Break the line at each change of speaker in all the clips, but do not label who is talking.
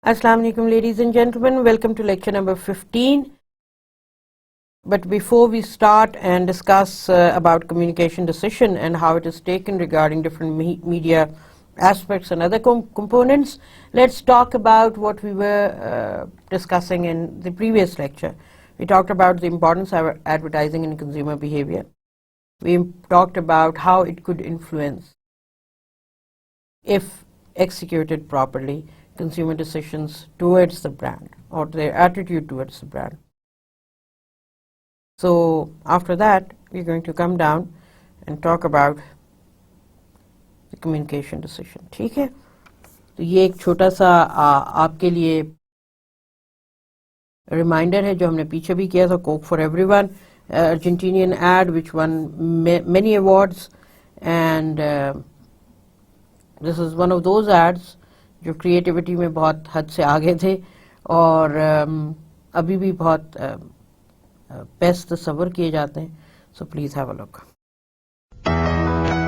Assalamu alaikum, ladies and gentlemen. Welcome to lecture number 15. But before we start and discuss about communication decision and how it is taken regarding different media aspects and other components, let's talk about what we were discussing in the previous lecture. We talked about the importance of advertising in consumer behavior. We talked about how it could influence, if executed properly, consumer decisions towards the brand or their attitude towards the brand. So after that, we're going to come down and talk about the communication decision. ٹھیک ہے، تو یہ ایک چھوٹا سا آپ کے لیے ریمائنڈر ہے جو ہم نے پیچھے بھی کیا تھا. Coke for every one, Argentinian ad which won many awards, and this is one of those ads جو کریٹیوٹی میں بہت حد سے آگے تھے اور ابھی بھی بہت بیسٹ تصور کیے جاتے ہیں. So please have a look.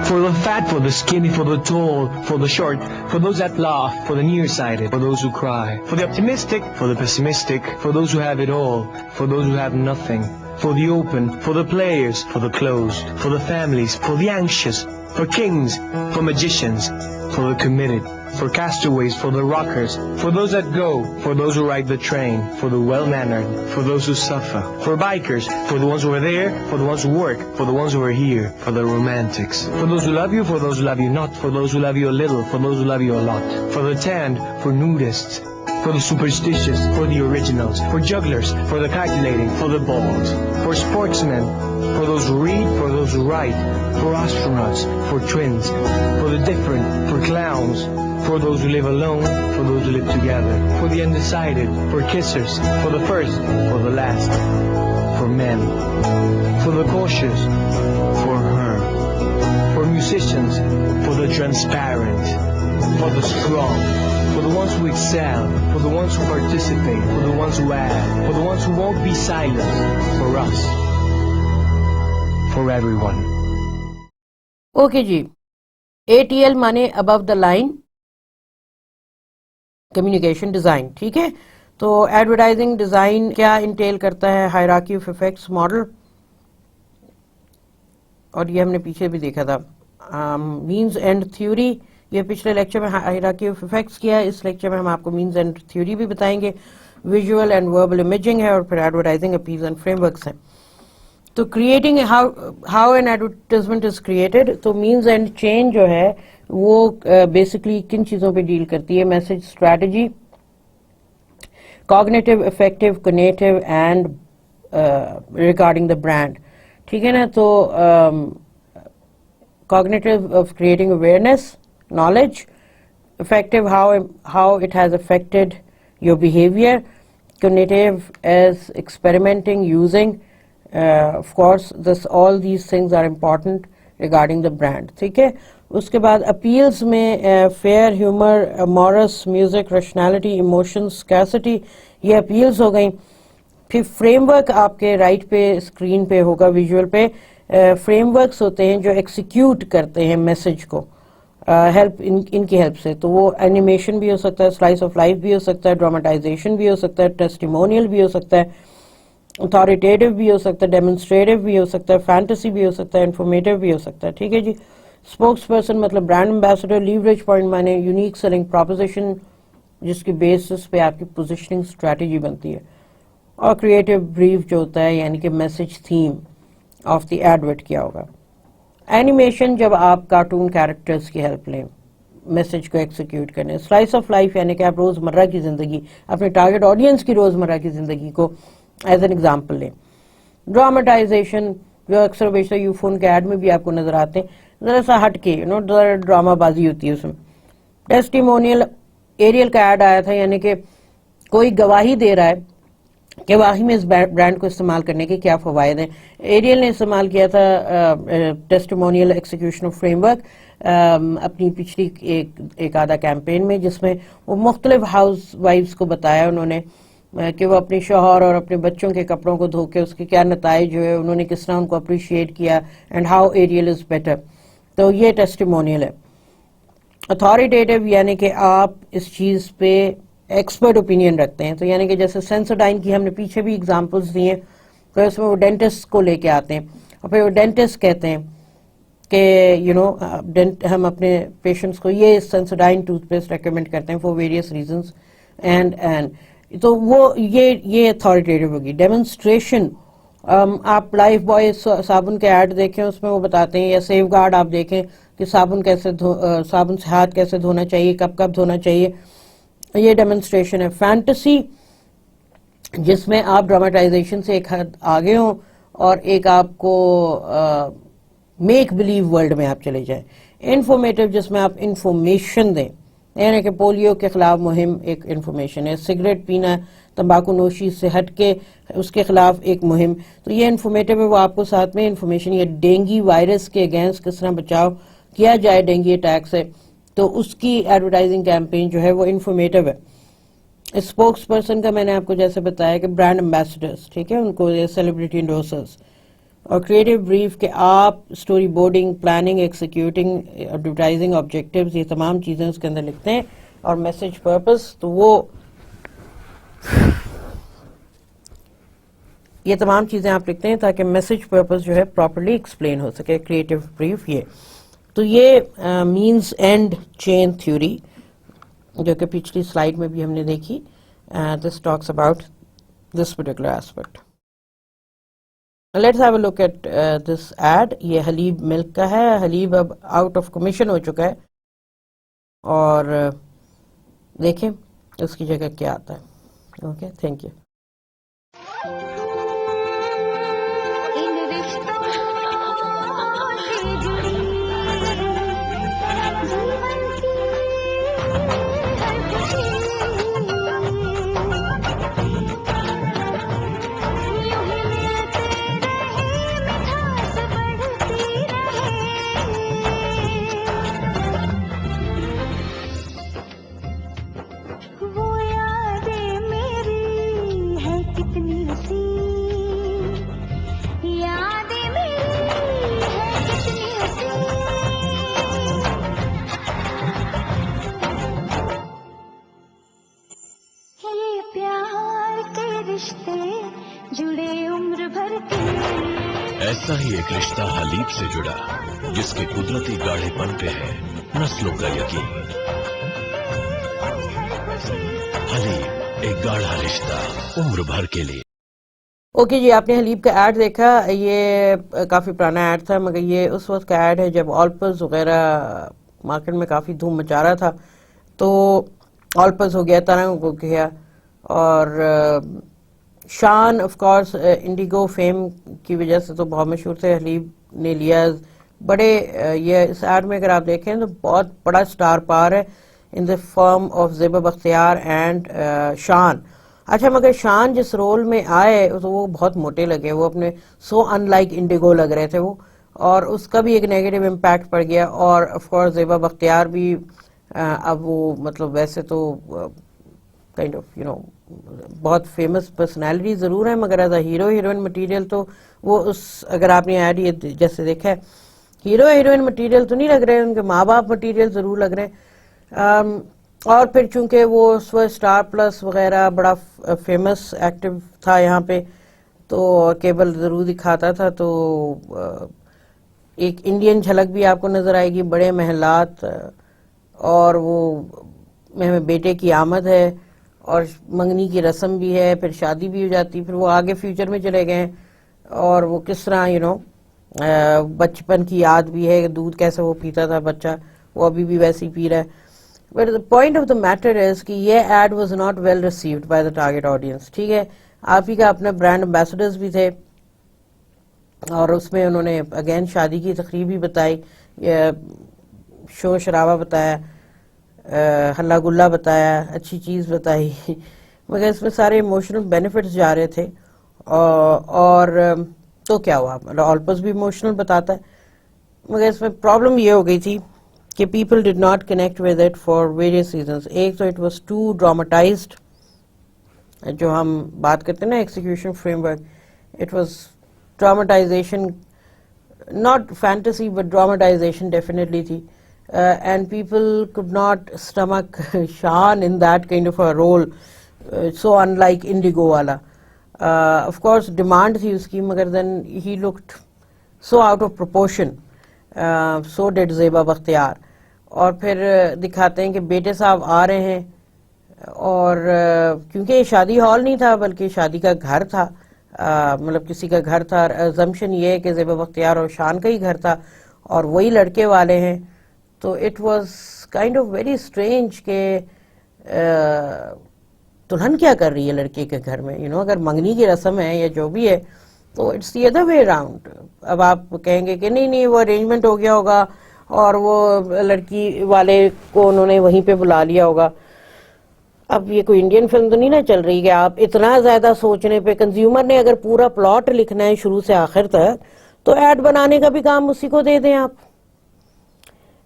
For the fat, for the skinny, for the tall, for the short, for those that laugh, for the nearsighted, for those who cry, for the optimistic, for the pessimistic, for those who have it all, for those who have nothing, for the open, for the players, for the closed, for the families, for the anxious, for kings, for magicians, for the committed, for castaways, for the rockers, for those that go, for those who ride the train, for the well-mannered, for those who suffer, for bikers, for the ones who are there, for the ones who work, for the ones who are here, for the romantics, for those who love you, for those who love you not, for those who love you a little, for those who love you a lot, for the tanned, for nudists, for the superstitious, for the originals, for jugglers, for the calculating, for the bald, for sportsmen, for those who read, for those who write, for astronauts, for twins, for the different, for clowns, for those who live alone, for those who live together, for the undecided, for kissers, for the first, for the last, for men, for the cautious, for her, for musicians, for the transparent, for the strong, for the ones who excel, for the ones who participate, for the ones who add, for the ones who won't be silent, for us, for everyone.
Okay جی. ATL means above the line communication design. ٹھیک ہے، تو advertising design کیا Intel کرتا ہے؟ Hierarchy of effects model, اور یہ ہم نے پیچھے بھی دیکھا تھا. مینز اینڈ تھیوری، یہ پچھلے لیکچر میں ہائرارکی آف افیکٹس کیا ہے. اس لیکچر میں ہم آپ کو مینز اینڈ تھیوری بھی بتائیں گے. ویژول اینڈ وربل امیجنگ ہے، اور پھر advertising appeals and frame works ہیں. تو creating how an advertisement is created, تو مینز اینڈ چینج جو ہے وہ بیسکلی کن چیزوں پہ ڈیل کرتی ہے؟ Message strategy, cognitive, affective, conative and regarding the brand. ٹھیک ہے نا. تو cognitive of creating awareness, knowledge. Effective, how it has affected your behavior. Cognitive as experimenting, using. Of course, all these things are important regarding the brand. ٹھیک ہے. اس کے بعد appeals میں fear, humour, amorous, music, rationality, emotions, scarcity, یہ appeals ہو گئیں. پھر فریم ورک آپ کے رائٹ پہ اسکرین پہ ہوگا، ویژول پہ. فریم ورکس ہوتے ہیں جو ایکسیکیوٹ کرتے ہیں میسج کو ہیلپ ان کی ہیلپ سے. تو وہ اینیمیشن بھی ہو سکتا ہے، سلائس آف لائف بھی ہو سکتا ہے، ڈراماٹائزیشن بھی ہو سکتا ہے، ٹیسٹیمونیل بھی ہو سکتا ہے، اتھارٹیٹیو بھی ہو سکتا ہے، ڈیمونسٹریٹو بھی ہو سکتا ہے، فینٹیسی بھی ہو سکتا ہے، انفارمیٹیو بھی ہو سکتا ہے. ٹھیک ہے جی. اسپوکس پرسن مطلب برانڈ امبیسڈر. لیوریج پوائنٹ مانے یونیک سیلنگ پروپوزیشن، جس کی بیسس پہ آپ کی پوزیشننگ اسٹریٹجی بنتی ہے. اور کریٹو بریف جو ہوتا ہے، یعنی کہ message theme of the advert کیا ہوگا. اینیمیشن، جب آپ کارٹون کیریکٹرز کی ہیلپ لیں میسج کو ایکسیکیوٹ کرنے. سلائس آف لائف، یعنی کہ آپ روزمرہ کی زندگی، اپنے ٹارگٹ آڈینس کی روزمرہ کی زندگی کو ایز این ایگزامپل لیں. ڈراماٹائزیشن، جو اکثر و بیشتر یو فون کے ایڈ میں بھی آپ کو نظر آتے ہیں، ذرا سا ہٹ کے ڈرامہ بازی ہوتی ہے اس میں. ٹیسٹیمونیل، ایریل کا ایڈ آیا تھا، یعنی کہ کوئی گواہی دے رہا ہے کہ واقعی میں اس برانڈ کو استعمال کرنے کے کیا فوائد ہیں. ایریل نے استعمال کیا تھا testimonial execution of frame work اپنی پچھلی ایک آدھا کیمپین میں، جس میں وہ مختلف ہاؤس وائفز کو بتایا انہوں نے کہ وہ اپنے شوہر اور اپنے بچوں کے کپڑوں کو دھو کے اس کے کیا نتائج ہوئے، انہوں نے کس طرح ان کو اپریشیٹ کیا، and how Ariel is better. تو یہ ٹیسٹیمونیل ہے. اتھارٹیٹیو، یعنی کہ آپ اس چیز پہ ایکسپرٹ اوپینین رکھتے ہیں. تو یعنی کہ جیسے سینسوڈائن کی ہم نے پیچھے بھی اگزامپلس دی ہیں, تو اس میں وہ ڈینٹسٹ کو لے کے آتے ہیں اور پھر وہ ڈینٹسٹ کہتے ہیں کہ ہم اپنے پیشنٹس کو یہ سینسوڈائن ٹوتھ پیسٹ ریکمینڈ کرتے ہیں فار ویریس ریزنس اینڈ تو وہ یہ اتھارٹیٹیو ہوگی. ڈیمونسٹریشن, آپ لائف بوائے صابن کے ایڈ دیکھیں, اس میں وہ بتاتے ہیں, یا سیف گارڈ آپ دیکھیں کہ صابن سے ہاتھ کیسے دھونا چاہیے, کب کب دھونا چاہیے, یہ ڈیمونسٹریشن ہے. فینٹیسی, جس میں آپ ڈراماٹائزیشن سے ایک حد آگے ہوں اور ایک آپ کو میک بلیو ورلڈ میں آپ چلے جائیں. انفارمیٹو, جس میں آپ انفارمیشن دیں, یعنی کہ پولیو کے خلاف مہم ایک انفارمیشن ہے, سگریٹ پینا, تمباکو نوشی سے ہٹ کے اس کے خلاف ایک مہم, تو یہ انفارمیٹو ہے. وہ آپ کو ساتھ میں انفارمیشن, یہ ڈینگی وائرس کے اگینسٹ کس طرح بچاؤ کیا جائے ڈینگی اٹیک سے, تو اس کی ایڈورٹائزنگ کیمپین جو ہے وہ انفارمیٹو ہے. اسپوکس پرسن کا میں نے آپ کو جیسے بتایا کہ برانڈ امبیسڈرز, ٹھیک ہے, ان کو سیلیبریٹی انڈورسرز. اور کریٹو بریف کہ آپ story boarding, planning, executing, advertising objectives, یہ تمام چیزیں اس کے اندر لکھتے ہیں. اور میسج پرپس, تو وہ یہ تمام چیزیں آپ لکھتے ہیں تاکہ میسج پرپس جو ہے پراپرلی ایکسپلین ہو سکے. کریٹو بریف یہ تو یہ مینز اینڈ چین تھیوری جو کہ پچھلی سلائیڈ میں بھی ہم نے دیکھی. This talks about this particular aspect. Let's have a look at this ad. یہ حلیب ملک کا ہے. حلیب اب آؤٹ آف کمیشن ہو چکا ہے, اور دیکھیں اس کی جگہ کیا آتا ہے. Okay, thank you.
ایسا ہی ایک رشتہ حلیب سے جڑا جس کے قدرتی گاڑھے پن پہ ہے نسلوں کا یقین. حلیب ایک گاڑھا رشتہ عمر بھر کے لیے.
اوکے جی, آپ نے حلیب کا ایڈ دیکھا. یہ کافی پرانا ایڈ تھا, مگر یہ اس وقت کا ایڈ ہے جب آلپز وغیرہ مارکیٹ میں کافی دھوم مچا رہا تھا. تو آلپز ہو گیا, ترنگ ہو گیا, اور شان آف کورس انڈیگو فیم کی وجہ سے تو بہت مشہور تھے. حلیب نے لیا بڑے, یہ اس ایڈ میں اگر آپ دیکھیں تو بہت بڑا سٹار پار ہے in the form of Zeba Bakhtiar and Shaan. اچھا, مگر شان جس رول میں آئے تو وہ بہت موٹے لگے, وہ اپنے سو ان لائک انڈیگو لگ رہے تھے وہ, اور اس کا بھی ایک نیگیٹو امپیکٹ پڑ گیا. اور آف کورس زیبا بختیار بھی اب وہ مطلب ویسے تو کائنڈ آف بہت فیمس پرسنالٹی ضرور ہے, مگر as a hero heroine material تو وہ اس, اگر آپ نے ایڈ یہ جیسے دیکھا ہے, ہیرو ہیروئن مٹیریل تو نہیں لگ رہے, ان کے ماں باپ مٹیریل ضرور لگ رہے ہیں. اور پھر چونکہ وہ اس وقت اسٹار پلس وغیرہ بڑا فیمس ایکٹیو تھا یہاں پہ, تو کیبل ضرور دکھاتا تھا, تو ایک انڈین جھلک بھی آپ کو نظر آئے گی, بڑے محلات, اور وہ بیٹے کی آمد ہے, اور منگنی کی رسم بھی ہے, پھر شادی بھی ہو جاتی, پھر وہ آگے فیوچر میں چلے گئے, اور وہ کس طرح بچپن کی یاد بھی ہے, دودھ کیسے وہ پیتا تھا بچہ, وہ ابھی بھی ویسے ہی پی رہا ہے. But the point of the matter is کہ یہ add was not well received by the target audience. ٹھیک ہے, آپ ہی کا اپنا برانڈ امبیسڈرز بھی تھے, اور اس میں انہوں نے اگین شادی کی تقریب بھی بتائی, شور شرابہ بتایا, ہلا گلا بتایا, اچھی چیز بتائی, مگر اس میں سارے ایموشنل بینیفٹس جا رہے تھے. اور تو کیا ہوا, آلپس بھی ایموشنل بتاتا ہے, مگر اس میں پرابلم یہ ہو گئی تھی کہ people did not connect with it for various reasons. ایک تو اٹ واز ٹو ڈراماٹائزڈ, جو ہم بات کرتے ہیں نا execution framework, it was dramatization, not fantasy but dramatization definitely تھی. and people could not stomach Shan in that kind of a role, so unlike Indigo wala. Of course demand thi uski, magar then he looked so out of proportion. So did Zeba Bakhtiar. اور پھر دکھاتے ہیں کہ بیٹے صاحب آ رہے ہیں اور کیونکہ یہ شادی ہال نہیں تھا بلکہ شادی کا گھر تھا, مطلب کسی کا گھر تھا. assumption یہ ہے کہ زیبا بختیار اور شان کا ہی گھر تھا اور وہی لڑکے والے ہیں. تو it was kind of very strange کہ دلہن کیا کر رہی ہے لڑکے کے گھر میں, اگر منگنی کی رسم ہے یا جو بھی ہے تو it's the other way around. اب آپ کہیں گے کہ نہیں وہ ارینجمنٹ ہو گیا ہوگا اور وہ لڑکی والے کو انہوں نے وہیں پہ بلا لیا ہوگا. اب یہ کوئی انڈین فلم تو نہیں نا چل رہی کہ آپ اتنا زیادہ سوچنے پہ, کنزیومر نے اگر پورا پلاٹ لکھنا ہے شروع سے آخر تک تو ایڈ بنانے کا بھی کام اسی کو دے دیں آپ.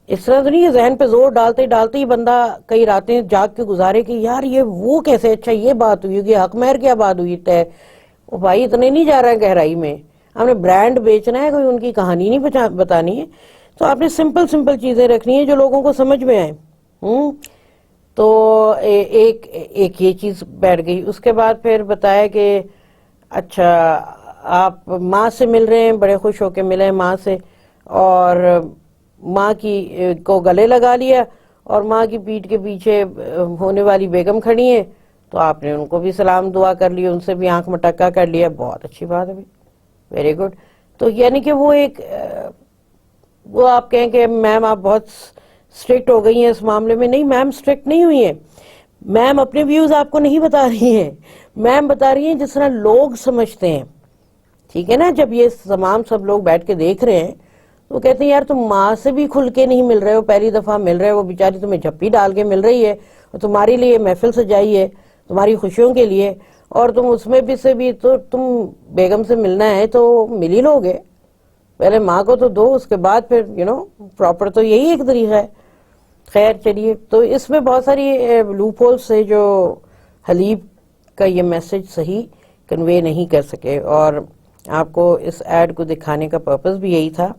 اس طرح تو نہیں ہے ذہن پہ زور ڈالتے ڈالتے ہی بندہ کئی راتیں جاگ کے گزارے کہ یار یہ وہ کیسے, اچھا یہ بات ہوئی کہ حق مہر کیا بات ہوئی طے. وہ بھائی اتنے نہیں جا رہا ہے گہرائی میں, ہم نے برانڈ بیچنا ہے, کوئی ان کی کہانی نہیں بتانی ہے. تو آپ نے سمپل چیزیں رکھنی ہیں جو لوگوں کو سمجھ میں آئیں. تو ایک یہ چیز بیٹھ گئی. اس کے بعد پھر بتایا کہ اچھا آپ ماں سے مل رہے ہیں, بڑے خوش ہو کے ملے ماں سے, اور ماں کی کو گلے لگا لیا اور ماں کی پیٹھ کے پیچھے ہونے والی بیگم کھڑی ہیں تو آپ نے ان کو بھی سلام دعا کر لی, ان سے بھی آنکھ مٹکا کر لیا. بہت اچھی بات ہے, ویری گڈ. تو یعنی کہ وہ آپ کہیں کہ میم آپ بہت اسٹرکٹ ہو گئی ہیں اس معاملے میں. نہیں میم اسٹرکٹ نہیں ہوئی ہیں, میم اپنے ویوز آپ کو نہیں بتا رہی ہیں, میم بتا رہی ہیں جس طرح لوگ سمجھتے ہیں. ٹھیک ہے نا, جب یہ تمام سب لوگ بیٹھ کے دیکھ رہے ہیں تو کہتے ہیں یار تم ماں سے بھی کھل کے نہیں مل رہے ہو, پہلی دفعہ مل رہے ہو, وہ بیچاری تمہیں جھپی ڈال کے مل رہی ہے اور تمہارے لیے محفل سجائی ہے تمہاری خوشیوں کے لیے, اور تم اس میں بھی تو تم بیگم سے ملنا ہے تو مل ہی لو گے. پہلے ماں کو تو دو, اس کے بعد پھر پراپر, تو یہی ایک طریقہ ہے. خیر چلیے, تو اس میں بہت ساری لوپ ہولز سے جو حلیب کا یہ میسج صحیح کنوے نہیں کر سکے. اور آپ کو اس ایڈ کو دکھانے کا پرپس بھی یہی تھا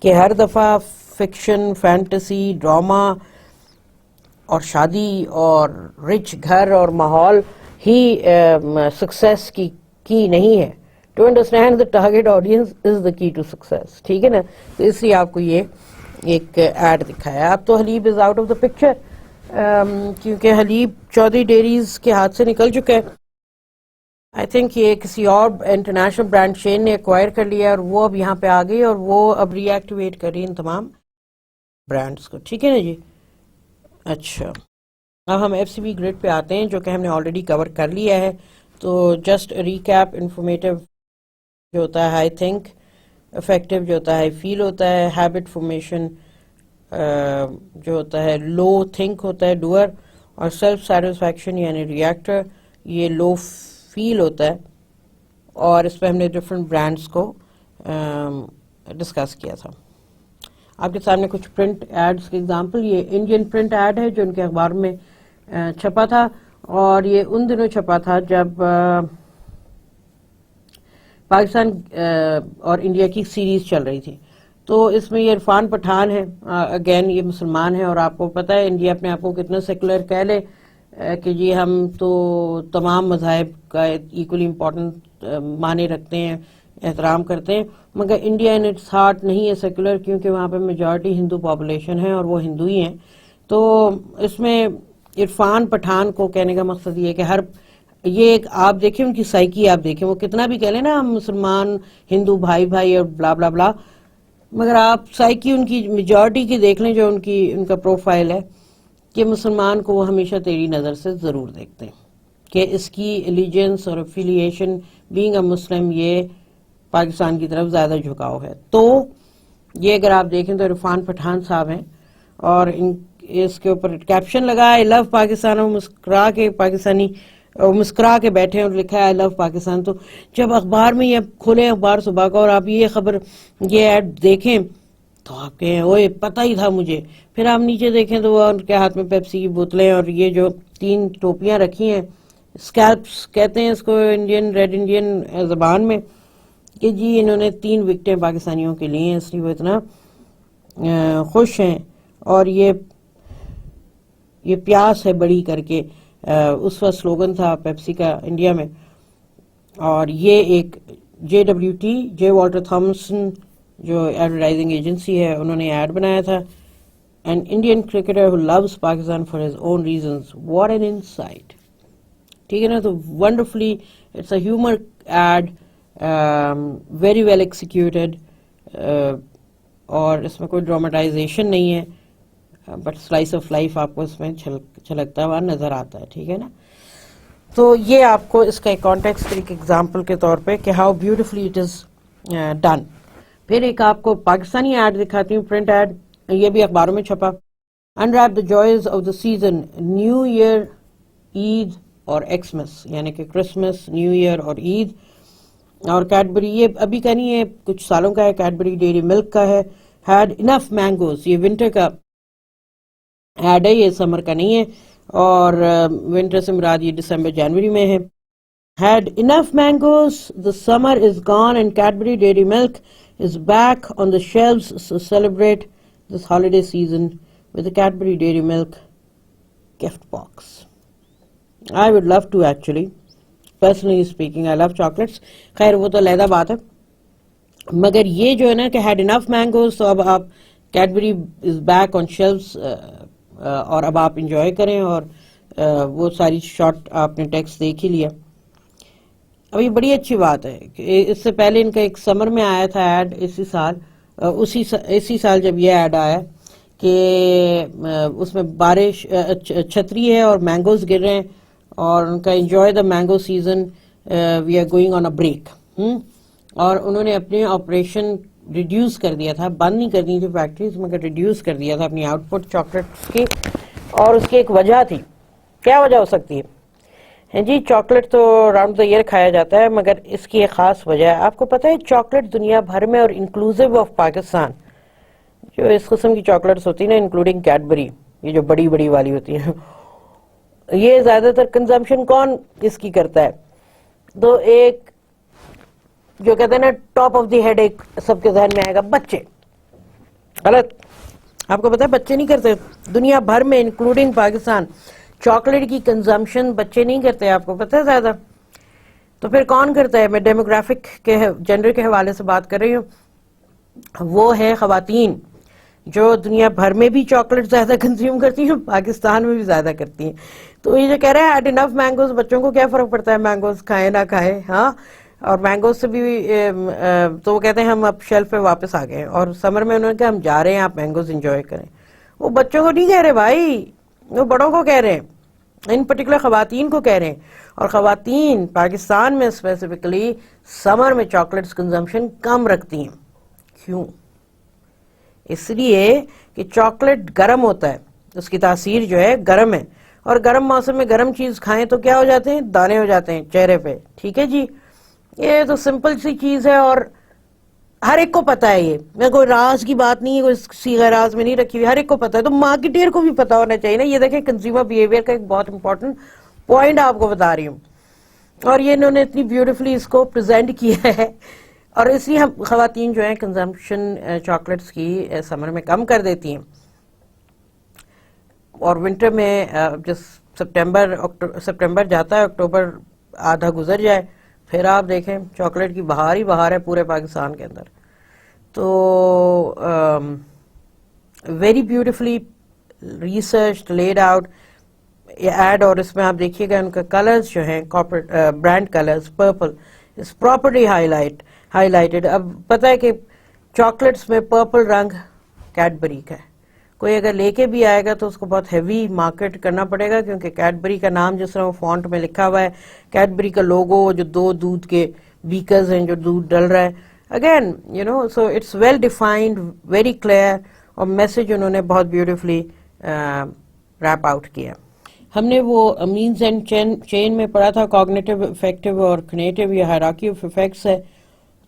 کہ ہر دفعہ فکشن, فینٹیسی, ڈراما اور شادی اور رچ گھر اور ماحول ہی سکسیس کی نہیں ہے. To understand the target audience is the key to success. ٹھیک ہے نا, تو اس لیے آپ کو یہ ایک ایڈ دکھایا. اب تو Haleeb is out of the picture کیونکہ حلیب چودھری ڈیریز کے ہاتھ سے نکل چکا ہے. آئی تھنک یہ کسی اور انٹرنیشنل برانڈ چین نے ایکوائر کر لیا اور وہ اب یہاں پہ آ گئی اور وہ اب ری ایکٹیویٹ کر رہی ہیں تمام برانڈس کو. ٹھیک ہے نا جی. اچھا اب ہم ایف سی بی گریڈ پہ آتے ہیں جو کہ ہم نے آلریڈی کور کر لیا ہے. تو جسٹ ریکیپ, انفارمیٹیو جو ہوتا ہے, ہائی تھنک, افیکٹو جو ہوتا ہے, فیل ہوتا ہے, ہیبٹ فارمیشن جو ہوتا ہے, لو تھنک ہوتا ہے, ڈوئر, اور سیلف سیٹسفیکشن یعنی ریئیکٹر یہ لو فیل ہوتا ہے. اور اس پہ ہم نے ڈفرینٹ برانڈس کو ڈسکس کیا تھا. آپ کے سامنے کچھ پرنٹ ایڈز کے اگزامپل, یہ انڈین پرنٹ ایڈ ہے جو ان کے اخبار میں چھپا تھا, اور یہ ان دنوں چھپا تھا جب پاکستان اور انڈیا کی سیریز چل رہی تھی. تو اس میں یہ عرفان پٹھان ہے, اگین یہ مسلمان ہے, اور آپ کو پتہ ہے انڈیا اپنے آپ کو کتنا سیکولر کہہ لے کہ جی ہم تو تمام مذاہب کا ایکولی امپورٹنٹ معنی رکھتے ہیں, احترام کرتے ہیں, مگر انڈیا ان اٹس ہارٹ نہیں ہے سیکولر, کیونکہ وہاں پہ میجورٹی ہندو پاپولیشن ہے اور وہ ہندو ہی ہیں. تو اس میں عرفان پٹھان کو کہنے کا مقصد یہ ہے کہ یہ ایک آپ دیکھیں ان کی سائیکی, آپ دیکھیں وہ کتنا بھی کہہ لیں نا ہم مسلمان ہندو بھائی اور بلا بلا بلا, مگر آپ سائیکی ان کی میجورٹی کی دیکھ لیں جو ان کا پروفائل ہے کہ مسلمان کو وہ ہمیشہ تیری نظر سے ضرور دیکھتے ہیں کہ اس کی ایلیجنس اور افیلیشن بینگ اے مسلم یہ پاکستان کی طرف زیادہ جھکاؤ ہے. تو یہ اگر آپ دیکھیں تو عرفان پٹھان صاحب ہیں اور اس کے اوپر کیپشن لگا ہے, آئی لو پاکستان, اور مسکرا کے بیٹھے ہیں اور لکھا ہے آئی لو پاکستان. تو جب اخبار میں یہ کھولیں اخبار صبح کا اور آپ یہ خبر یہ ایڈ دیکھیں تو آپ کہیں اوئے پتہ ہی تھا مجھے. پھر آپ نیچے دیکھیں تو وہ ان کے ہاتھ میں پیپسی کی بوتلیں اور یہ جو 3 ٹوپیاں رکھی ہیں, اسکیلپس کہتے ہیں اس کو انڈین ریڈ انڈین زبان میں, کہ جی انہوں نے 3 وکٹیں پاکستانیوں کے لیے ہیں, اس لیے وہ اتنا خوش ہیں. اور یہ پیاس ہے بڑی کر کے اس وقت سلوگن تھا پیپسی کا انڈیا میں. اور یہ ایک JWT جے والٹر تھامسن جو ایڈورٹائزنگ ایجنسی ہے انہوں نے ایڈ بنایا تھا. An Indian cricketer who loves Pakistan for his own reasons. What an insight. ٹھیک ہے نا. تو wonderfully it's a humour ad, very well executed, اور اس میں کوئی ڈراماٹائزیشن نہیں ہے, بٹ سلائس آف لائف آپ کو اس میں چھلکتا ہوا نظر آتا ہے. ٹھیک ہے نا. تو یہ آپ کو اس کا ایک کانٹیکسٹ ایک ایگزامپل کے طور پہ کہ how beautifully it is done. پھر ایک آپ کو پاکستانی ایڈ دکھاتی ہوں, پرنٹ ایڈ, یہ بھی اخباروں میں چھپا. Unwrap the joys of the season, New Year, عید اور ایکسمس, یعنی کہ کرسمس, نیو ایئر اور عید. اور کیڈبری, یہ ابھی کا نہیں ہے, کچھ سالوں کا ہے. کیڈبری ڈیری ملک کا ہے. Had enough mangoes, یہ ونٹر کا ایڈ ہے, یہ سمر کا نہیں ہے. اور ونٹر سے مراد یہ دسمبر جنوری میں ہے. Had enough mangoes, the summer is gone and Cadbury Dairy Milk is back on the shelves, so celebrate this holiday season with the Cadbury Dairy Milk gift box. I would love to actually, personally speaking, I love chocolates. خیر وہ تو علیحدہ بات ہے, مگر یہ جو ہے نا کہ had enough mangoes, تو اب آپ Cadbury is back on shelves, اور اب آپ انجوائے کریں. اور وہ ساری شارٹ آپ نے ٹیکسٹ دیکھ ہی لیا. اب یہ بڑی اچھی بات ہے کہ اس سے پہلے ان کا ایک سمر میں آیا تھا ایڈ اسی سال, اسی سال جب یہ ایڈ آیا کہ اس میں بارش, چھتری ہے اور مینگوز گر رہے ہیں, اور ان کا enjoy the mango season, we are going on a break. اور انہوں نے اپنے آپریشن ریڈیوس کر دیا تھا, بند نہیں کر دی تھی فیکٹریز, مگر ریڈیوس کر دیا تھا اپنی آؤٹ پٹ چاکلیٹس کی. اور اس کی ایک وجہ تھی. کیا وجہ ہو سکتی ہے؟ جی چاکلیٹ تو راؤنڈ دا ایئر کھایا جاتا ہے, مگر اس کی ایک خاص وجہ ہے. آپ کو پتہ ہے چاکلیٹ دنیا بھر میں اور انکلوسیو آف پاکستان, جو اس قسم کی چاکلیٹس ہوتی ہیں نا انکلوڈنگ کیڈبری, یہ جو بڑی بڑی والی ہوتی ہیں, یہ زیادہ تر کنزمپشن کون اس کی کرتا ہے؟ تو ایک جو کہتے ہیں نا ٹاپ آف دی ہیڈ, ایک سب کے ذہن میں آئے گا, بچے. غلط. آپ کو پتہ ہے بچے نہیں کرتے دنیا بھر میں انکلوڈنگ پاکستان. چاکلیٹ کی کنزمپشن بچے نہیں کرتے, آپ کو پتہ ہے زیادہ. تو پھر کون کرتا ہے؟ میں ڈیموگرافک کے جینڈر کے حوالے سے بات کر رہی ہوں. وہ ہے خواتین, جو دنیا بھر میں بھی چاکلیٹ زیادہ کنزیوم کرتی ہیں, پاکستان میں بھی زیادہ کرتی ہیں. تو یہ جو کہہ رہے ہیں ایٹ انف مینگوز, بچوں کو کیا فرق پڑتا ہے مینگوز کھائیں نہ کھائیں؟ ہاں. اور مینگوز سے بھی تو وہ کہتے ہیں ہم اب شیلف پہ واپس آ گئے, اور سمر میں انہوں نے کہا ہم جا رہے ہیں, آپ مینگوز انجوائے کریں. وہ بچوں کو نہیں کہہ رہے بھائی, وہ بڑوں کو کہہ رہے ہیں, ان پرٹیکولر خواتین کو کہہ رہے ہیں. اور خواتین پاکستان میں اسپیسیفکلی سمر میں چاکلیٹس کنزمپشن کم رکھتی ہیں. کیوں؟ اس لیے کہ چاکلیٹ گرم ہوتا ہے, اس کی تاثیر جو ہے گرم ہے, اور گرم موسم میں گرم چیز کھائیں تو کیا ہو جاتے ہیں؟ دانے ہو جاتے ہیں چہرے پہ. ٹھیک ہے جی, یہ تو سمپل سی چیز ہے اور ہر ایک کو پتا ہے. یہ میں کوئی راز کی بات نہیں ہے, کوئی صیغہ راز میں نہیں رکھی ہوئی, ہر ایک کو پتا ہے. تو مارکیٹر کو بھی پتا ہونا چاہیے نا. یہ دیکھیں کنزیومر بیہیویئر کا ایک بہت امپورٹنٹ پوائنٹ آپ کو بتا رہی ہوں, اور یہ انہوں نے اتنی بیوٹیفلی اس کو پریزنٹ کیا ہے. اور اس لیے ہم خواتین جو ہیں کنزمپشن چاکلیٹس کی سمر میں کم کر دیتی ہیں, اور ونٹر میں جس سپٹمبر جاتا ہے, اکتوبر آدھا گزر جائے, پھر آپ دیکھیں چاکلیٹ کی بہار ہی بہار ہے پورے پاکستان کے اندر. تو very beautifully research led out ad. اور اس میں آپ دیکھیے گا ان کا کلرز جو ہیں brand colours, purple is properly high lighted. اب پتہ ہے کہ چاکلیٹس میں پرپل رنگ کیڈبری کا ہے. کوئی اگر لے کے بھی آئے گا تو اس کو بہت ہیوی مارکیٹ کرنا پڑے گا, کیونکہ کیڈبری کا نام جس طرح وہ فونٹ میں لکھا ہوا ہے, کیڈبری کا لوگو جو دو دودھ کے بیکرز ہیں جو دودھ ڈل رہا ہے, again you know, so it's well defined, very clear, اور میسج انہوں نے بہت بیوٹیفلی ریپ آؤٹ کیا. ہم نے وہ مینز اینڈ چین میں پڑھا تھا کوگنیٹو, افیکٹو اور کنیٹو, یہ ہائرارکی آف افیکٹس ہے.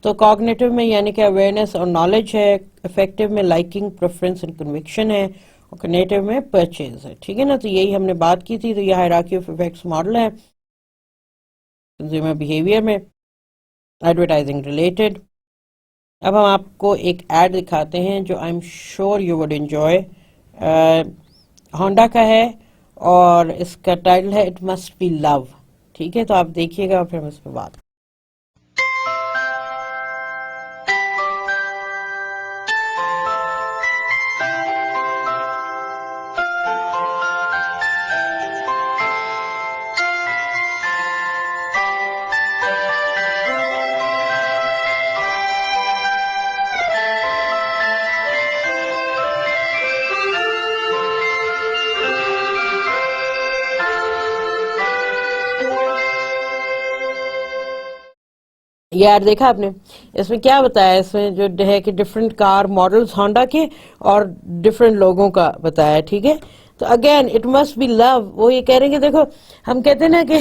تو کوگنیٹو میں یعنی کہ اویئرنیس اور نالج ہے, افیکٹو میں لائکنگ, پریفرنس اینڈ کنوکشن ہے, اور کنیٹو میں پرچیز ہے. ٹھیک ہے نا, تو یہی ہم نے بات کی تھی. تو یہ ہائرارکی آف افیکٹس ماڈل ہے کنزیومر بیہیویئر میں, ایڈورٹائزنگ ریلیٹڈ. اب ہم آپ کو ایک ایڈ دکھاتے ہیں جو I am sure you would enjoy. Honda کا ہے اور اس کا ٹائٹل ہے اٹ مسٹ بی لو. ٹھیک ہے, تو آپ دیکھیے گا پھر ہم اس پہ بات. یہ ایڈ دیکھا آپ نے, اس میں کیا بتایا, اس میں جو ہے کہ ڈفرینٹ کار ماڈلز ہونڈا کے اور ڈفرینٹ لوگوں کا بتایا. ٹھیک ہے, تو اگین اٹ مسٹ بی لو. وہ یہ کہہ رہے ہیں کہ دیکھو ہم کہتے ہیں نا کہ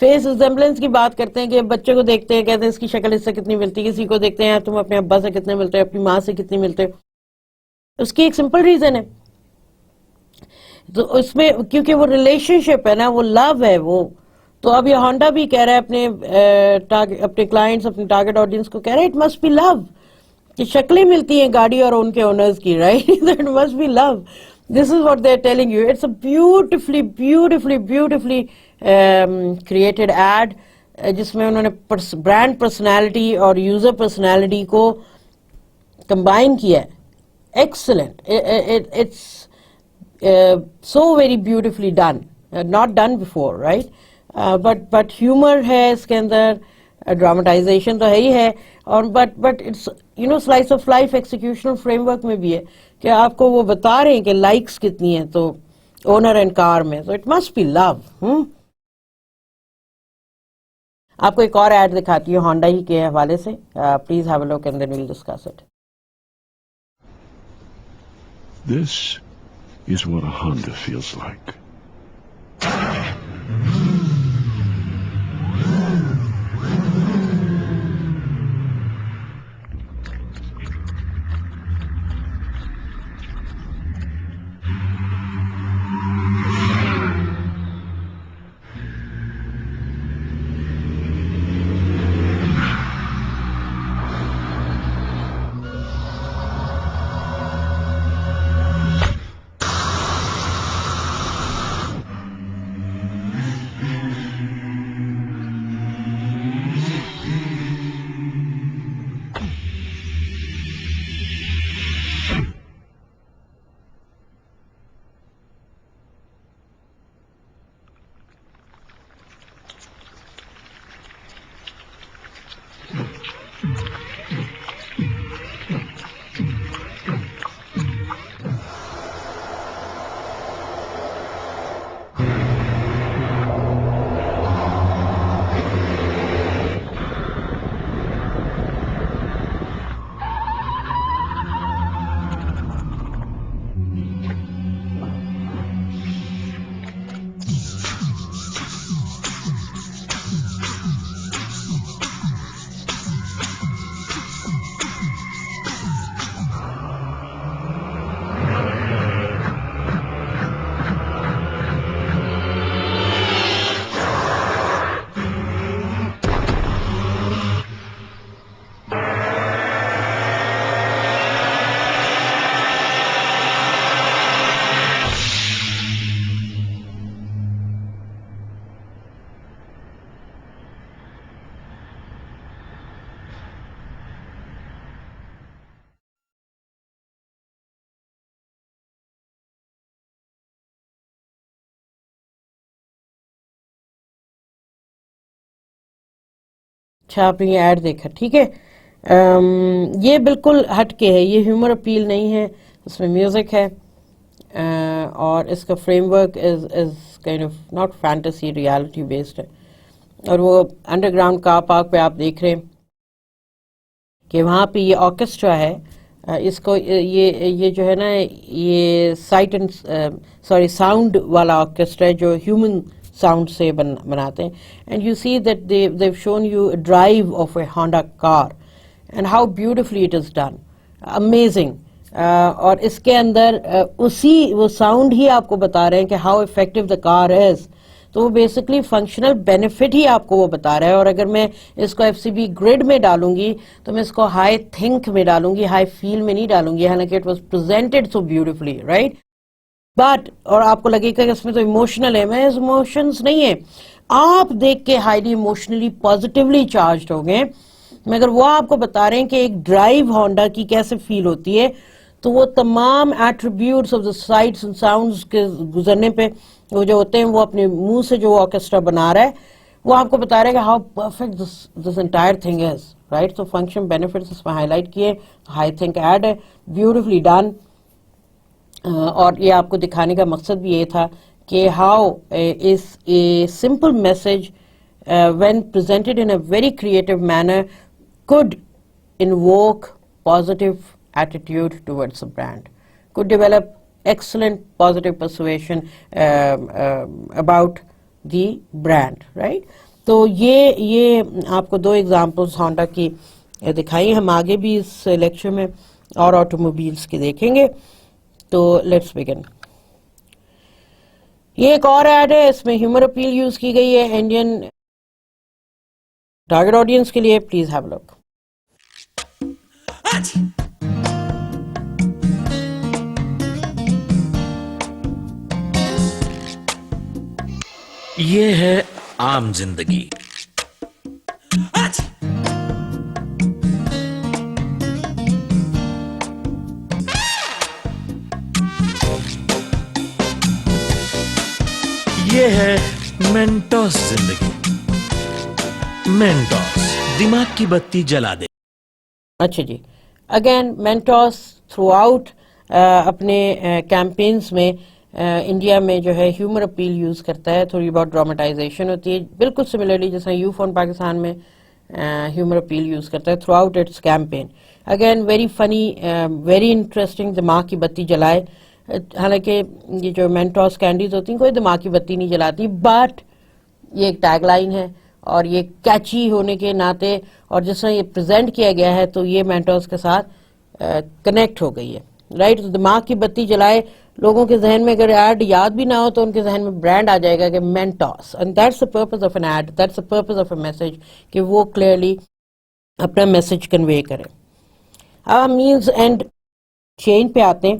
فیس ریزمبلنس کی بات کرتے ہیں, کہ بچے کو دیکھتے ہیں کہتے ہیں اس کی شکل اس سے کتنی ملتی ہے, کسی کو دیکھتے ہیں تم اپنے ابا سے کتنے ملتے ہو, اپنی ماں سے کتنی ملتے ہو. اس کی ایک سمپل ریزن ہے, تو اس میں کیونکہ وہ ریلیشن شپ ہے نا, وہ لو ہے وہ. تو اب یہ ہونڈا بھی کہہ رہا ہے اپنے کلائنٹس, اپنے ٹارگیٹ آڈینس کو کہہ رہا ہے اٹ مسٹ بی لو, کہ شکلیں ملتی ہیں گاڑی اور ان کے اونرز کی, right, it must be love. This is what they are telling you. It's a beautifully beautifully beautifully created ad, جس میں انہوں نے برانڈ پرسنالٹی اور یوزر پرسنالٹی کو کمبائن کیا ہے. Excellent, it's so very beautifully done, not done before, right. But humour ہے اس کے اندر, ڈراماٹائزیشن تو ہے ہی ہے, اور but it's slice of life executional framework میں بھی ہے کہ آپ کو وہ بتا رہے ہیں کہ لائکس کتنی ہیں تو اونر اینڈ کار میں, تو اٹ مسٹ بی لو. آپ کو ایک اور ایڈ دکھاتی ہوں ہونڈا ہی کے حوالے سے, please have a look and then we'll discuss it.
This is what a Honda feels like.
اچھا, آپ نے یہ ایڈ دیکھا, ٹھیک ہے. یہ بالکل ہٹ کے ہے, یہ ہیومر اپیل نہیں ہے, اس میں میوزک ہے, اور اس کا frame work is kind of not fantasy, reality based ہے. اور وہ انڈر گراؤنڈ کار پارک پہ آپ دیکھ رہے ہیں کہ وہاں پہ یہ آرکیسٹرا ہے, اس کو یہ جو ہے نا یہ ساؤنڈ والا آرکیسٹرا ہے جو ہیومن ساؤنڈ سے بناتے ہیں. And you see that they've shown you drive of a Honda car and how beautifully it is done, amazing. اور اس کے اندر وہ ساؤنڈ ہی آپ کو بتا رہے ہیں کہ ہاؤ افیکٹو دا کار از. تو وہ بیسکلی فنکشنل بینیفٹ ہی آپ کو وہ بتا رہا ہے. اور اگر میں اس کو FCB گریڈ میں ڈالوں گی تو میں اس کو ہائی تھنک میں ڈالوں گی, ہائی فیل میں نہیں ڈالوں گی, حالانکہ it was presented so beautifully, right. But اور آپ کو لگے گا کہ اس میں تو ایموشنل ہے، میں ایموشنز نہیں ہے. آپ دیکھ کے ہائیلی ایموشنلی پازیٹیولی چارجڈ ہو گئے، مگر وہ آپ کو بتا رہے ہیں کہ ایک ڈرائیو ہونڈا کی کیسے فیل ہوتی ہے. تو وہ تمام attributes of the sites and sounds کے گزرنے پہ وہ جو ہوتے ہیں، وہ اپنے منہ سے جو آرکیسٹرا بنا رہا ہے وہ آپ کو بتا رہا ہے کہ how perfect this entire thing is, right. تو فنکشن بینیفٹس اس میں ہائی لائٹ کیے، ہائی تھنک ایڈ ہے، بیوٹیفلی ڈن. اور یہ آپ کو دکھانے کا مقصد بھی یہ تھا کہ how is a simple message when presented in a very creative manner could invoke positive attitude towards a brand, could develop excellent positive persuasion about the brand, right. تو یہ آپ کو 2 ایگزامپلس ہونڈا کی دکھائی. ہم آگے بھی اس لیکچر میں اور آٹو موبائلس کی دیکھیں گے. تو لیٹس بگن. یہ ایک اور ایڈ ہے، اس میں ہیومر اپیل یوز کی گئی ہے انڈین ٹارگٹ آڈینس کے لیے. پلیز ہیو اے لک.
یہ ہے عام زندگی. یہ ہے مینٹوس زندگی. مینٹوس دماغ کی بتی جلا دے.
اچھا جی، اگین مینٹوس تھرو آؤٹ اپنے کیمپینز میں انڈیا میں جو ہے ہیومر اپیل یوز کرتا ہے. تھوڑی بہت ڈرامٹائزیشن ہوتی ہے، بالکل سملرلی جیسا یو فون پاکستان میں ہیومر اپیل یوز کرتا ہے throughout its campaign. Again very funny, very interesting, دماغ کی بتی جلائے. حالانکہ یہ جو مینٹوس کینڈیز ہوتی ہیں کوئی دماغ کی بتی نہیں جلاتی، بٹ یہ ایک ٹیگ لائن ہے اور یہ کیچی ہونے کے ناطے اور جس طرح یہ پریزنٹ کیا گیا ہے تو یہ مینٹوس کے ساتھ کنیکٹ ہو گئی ہے، رائٹ. دماغ کی بتی جلائے، لوگوں کے ذہن میں اگر ایڈ یاد بھی نہ ہو تو ان کے ذہن میں برانڈ آ جائے گا کہ Mentos, and that's the purpose of an ad, that's the purpose of a message کہ وہ کلیئرلی اپنا میسج کنوے کرے. اب مینز اینڈ چین پہ آتے ہیں.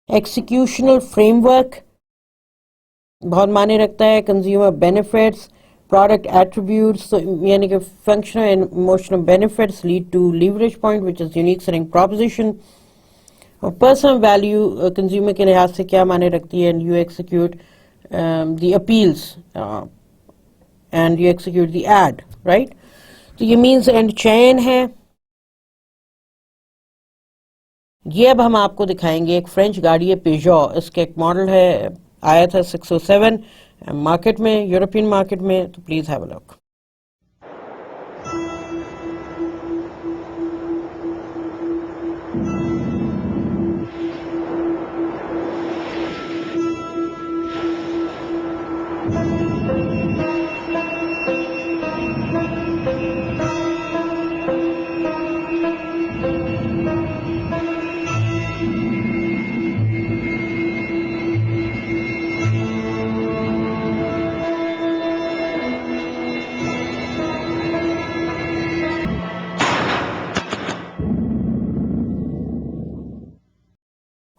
ایکسیکیوشنل فریم ورک بہت معنی رکھتا ہے. کنزیومر بینیفٹس، پروڈکٹ ایٹریبیوٹس، یعنی کہ functional and emotional benefits lead to leverage point which is unique selling proposition. اور پرسنل ویلیو کنزیومر کے لحاظ سے کیا معنی رکھتی ہے. And you execute the appeals and you execute the ad, right. تو یہ مینز اینڈ چین ہے. یہ اب ہم آپ کو دکھائیں گے ایک فرینچ گاڑی ہے پیجو. اس کا ایک ماڈل ہے، آیا تھا 607 مارکیٹ میں، یورپین مارکیٹ میں. تو please have a look.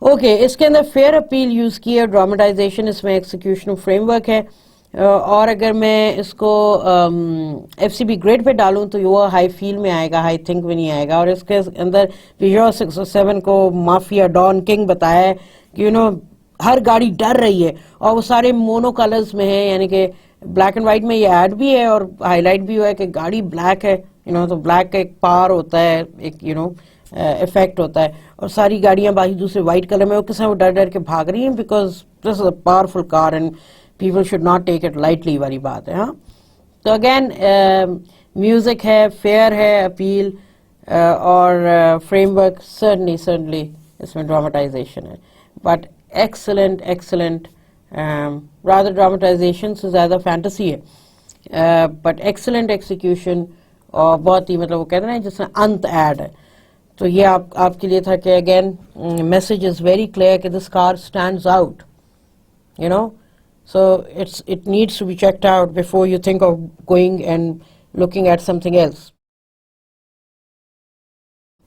Okay, اس کے اندر فیئر اپیل یوز کی ہے، ڈرامٹائزیشن اس میں ایکسیکیوشن فریم ورک ہے. اور اگر میں اس کو ایف سی بی گریڈ پہ ڈالوں تو وہ ہائی فیل میں آئے گا، ہائی تھنک میں نہیں آئے گا. اور اس کے اندر پیجو 607 کو مافیا ڈان کنگ بتایا ہے کہ ہر گاڑی ڈر رہی ہے اور وہ سارے مونو کلرز میں ہیں، یعنی کہ بلیک اینڈ وائٹ میں یہ ایڈ بھی ہے اور ہائی لائٹ بھی ہوا ہے کہ گاڑی بلیک ہے. تو بلیک کا ایک پار ہوتا ہے، ایک افیکٹ ہوتا ہے. اور ساری گاڑیاں باقی دوسرے وائٹ کلر میں، وہ کس طرح وہ ڈر ڈر کے بھاگ رہی ہیں because this is a powerful car and people should not take it lightly والی بات ہے. ہاں، تو اگین میوزک ہے، فیئر ہے، اپیل اور فریم ورک سرٹنلی اس میں ڈرامٹائزیشن ہے. بٹ ایکسلنٹ رادر ڈرامٹائزیشن سے زیادہ فینٹیسی ہے، بٹ ایکسلنٹ ایکسیکیوشن اور بہت ہی وہ کہتے ہیں جس میں انت ایڈ ہے. تو یہ آپ کے لیے تھا کہ again message is very clear کہ this car stands out, so it needs to be checked out before you think of going and looking at something else.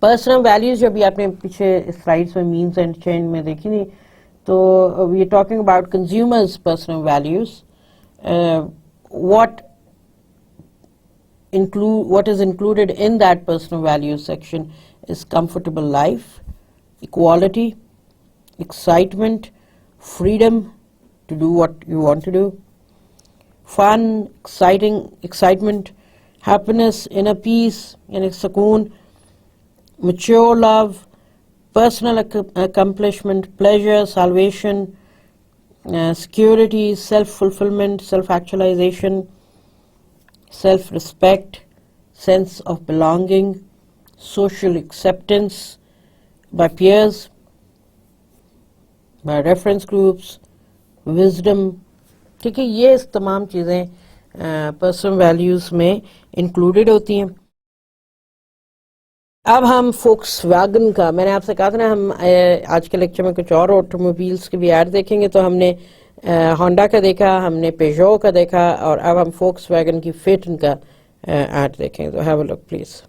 Personal values جو بھی آپ نے پیچھے سلائیڈس میں مینز اینڈ چین میں دیکھی تھی، So we are talking about consumers' personal values. What is included in that personal values section is comfortable life, equality, excitement, freedom to do what you want to do, fun, excitement, happiness, inner peace, inner sukoon, mature love, personal accomplishment, pleasure, salvation, security, self-fulfillment, self-actualization, self-respect, sense of belonging, social acceptance by peers, by reference groups, wisdom. ٹھیک ہے، یہ تمام چیزیں personal values میں included ہوتی ہیں. اب ہم فوکس ویگن کا، میں نے آپ سے کہا تھا نا ہم آج کے لیکچر میں کچھ اور آٹو موبائلس کے بھی ایڈ دیکھیں گے. تو ہم نے ہونڈا کا دیکھا، ہم نے پیجو کا دیکھا، اور اب ہم فوکس ویگن کی فیٹن کا ایڈ دیکھیں گے. تو have a look please.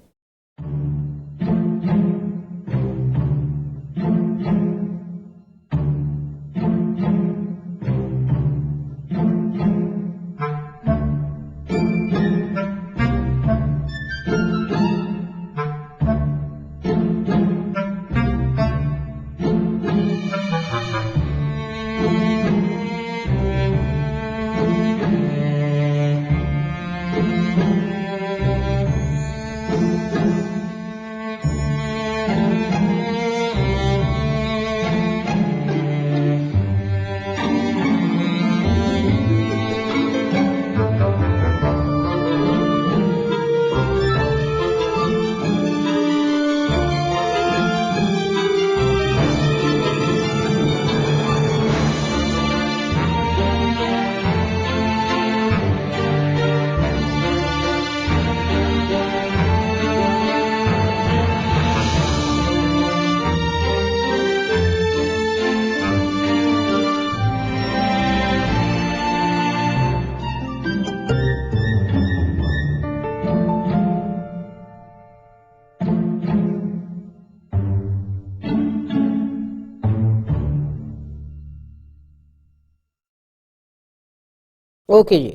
Okay جی،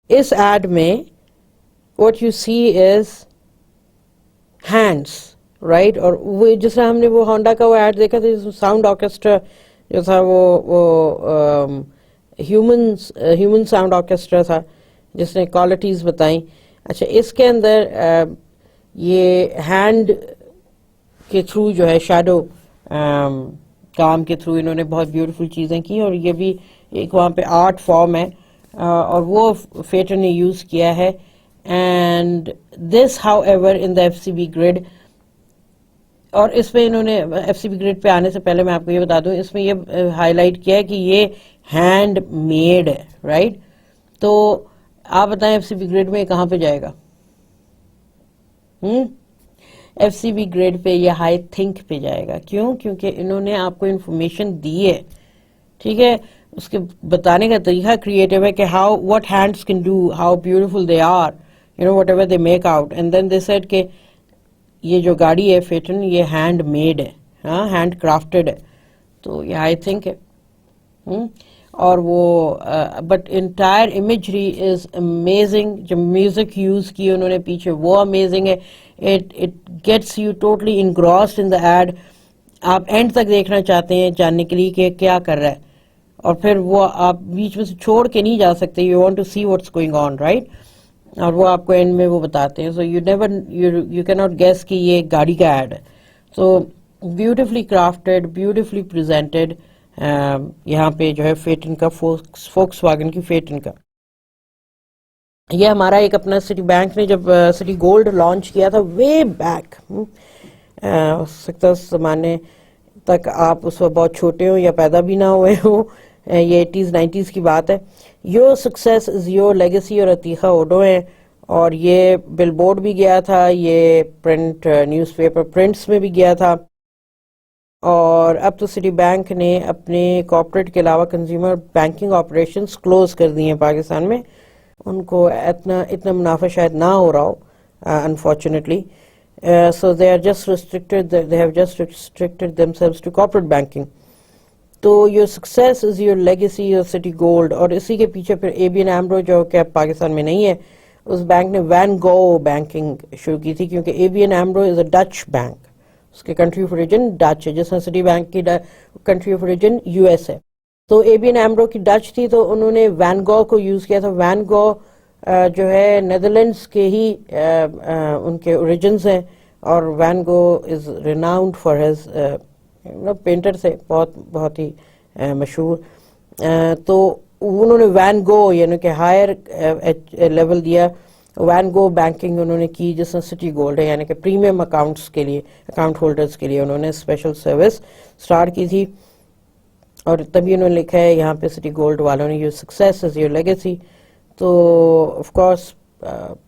اس ایڈ میں what you see is hands, right. اور وہ جس طرح ہم نے وہ ہونڈا کا وہ ایڈ دیکھا تھا، ساؤنڈ آرکیسٹرا جو تھا وہ ہیومن ساؤنڈ آرکیسٹرا تھا جس نے کوالٹیز بتائیں. اچھا، اس کے اندر یہ ہینڈ کے تھرو جو ہے شیڈو کام کے تھرو انہوں نے بہت بیوٹیفل چیزیں کی، اور یہ بھی ایک وہاں پہ آرٹ فارم ہے اور وہ فیٹر نے یوز کیا ہے. And this however in the F C B grade, اور اس میں انہوں نے ایف سی بی گریڈ پہ آنے سے پہلے میں آپ کو یہ بتا دوں، اس میں یہ ہائی لائٹ کیا ہے کہ یہ ہینڈ میڈ ہے، رائٹ. تو آپ بتائیں ایف سی بی گریڈ میں یہ کہاں پہ جائے گا؟ ایف سی بی گریڈ پہ یہ ہائی تھنک پہ جائے گا. کیوں؟ کیونکہ انہوں نے آپ کو انفارمیشن دی ہے، ٹھیک ہے. اس کے بتانے کا طریقہ کریٹو ہے کہ how what hands can do, how beautiful they are, you know whatever they make out. And then they said کہ یہ جو گاڑی ہے فیٹن، یہ ہینڈ میڈ ہے، ہاں ہینڈ کرافٹڈ ہے. تو یہ ہائی تھنک ہے. اور وہ but entire imagery is amazing. جو میوزک یوز کی انہوں نے پیچھے وہ امیزنگ ہے. it gets you totally engrossed in the ad. آپ اینڈ تک دیکھنا چاہتے ہیں جاننے کے لیے کہ کیا کر رہا ہے، اور پھر وہ آپ بیچ میں سے چھوڑ کے نہیں جا سکتے. you want to see what's going on, right. اور وہ آپ کو اینڈ میں وہ بتاتے ہیں. so you cannot guess کہ یہ گاڑی کا ایڈ ہے. so beautifully crafted, beautifully presented. یہاں پہ جو ہے فیٹن کا، فوکس واگن کی فیٹن کا. یہ ہمارا ایک اپنا سٹی بینک نے جب سٹی گولڈ لانچ کیا تھا وے بیک، ہو سکتا ہے اس زمانے تک آپ اس وقت بہت چھوٹے ہوں یا پیدا بھی نہ ہوئے ہوں، یہ 80s 90s کی بات ہے. Your success is your legacy اور عتیقہ اوڈو ہیں، اور یہ بل بورڈ بھی گیا تھا، یہ پرنٹ نیوز پیپر پرنٹس میں بھی گیا تھا. اور اب تو سٹی بینک نے اپنے کارپوریٹ کے علاوہ کنزیومر بینکنگ آپریشنز کلوز کر دی ہیں پاکستان میں. ان کو اتنا منافع شاید نہ ہو رہا ہو unfortunately. So they are just restricted, they have just restricted themselves to corporate banking. تو your success is your legacy, your city gold. اور اسی کے پیچھے پھر ABN AMRO جو کہ اب پاکستان میں نہیں ہے, اس بینک نے وین گو بینکنگ شروع کی تھی, کیونکہ ABN AMRO is a Dutch bank, اس کے کنٹری آف اوریجن ڈچ ہے, جس میں سٹی بینک کی کنٹری آف اوریجن US ہے. تو ABN AMRO کی ڈچ تھی, تو انہوں نے وین گو کو یوز کیا تھا. وین گو جو ہے نیدرلینڈس کے ہی ان کے اوریجنز ہیں, اور when go is renowned for his painter سے بہت ہی مشہور. تو انہوں نے وین گو یعنی کہ ہائر لیول دیا, وین گو بینکنگ انہوں نے کی, جس میں سٹی گولڈ ہے یعنی کہ پریمیم اکاؤنٹس کے لیے, اکاؤنٹ ہولڈرز کے لیے انہوں نے اسپیشل سروس سٹارٹ کی تھی. اور تبھی انہوں نے لکھا ہے یہاں پہ سٹی گولڈ والوں نے your success is your legacy. تو آف کورس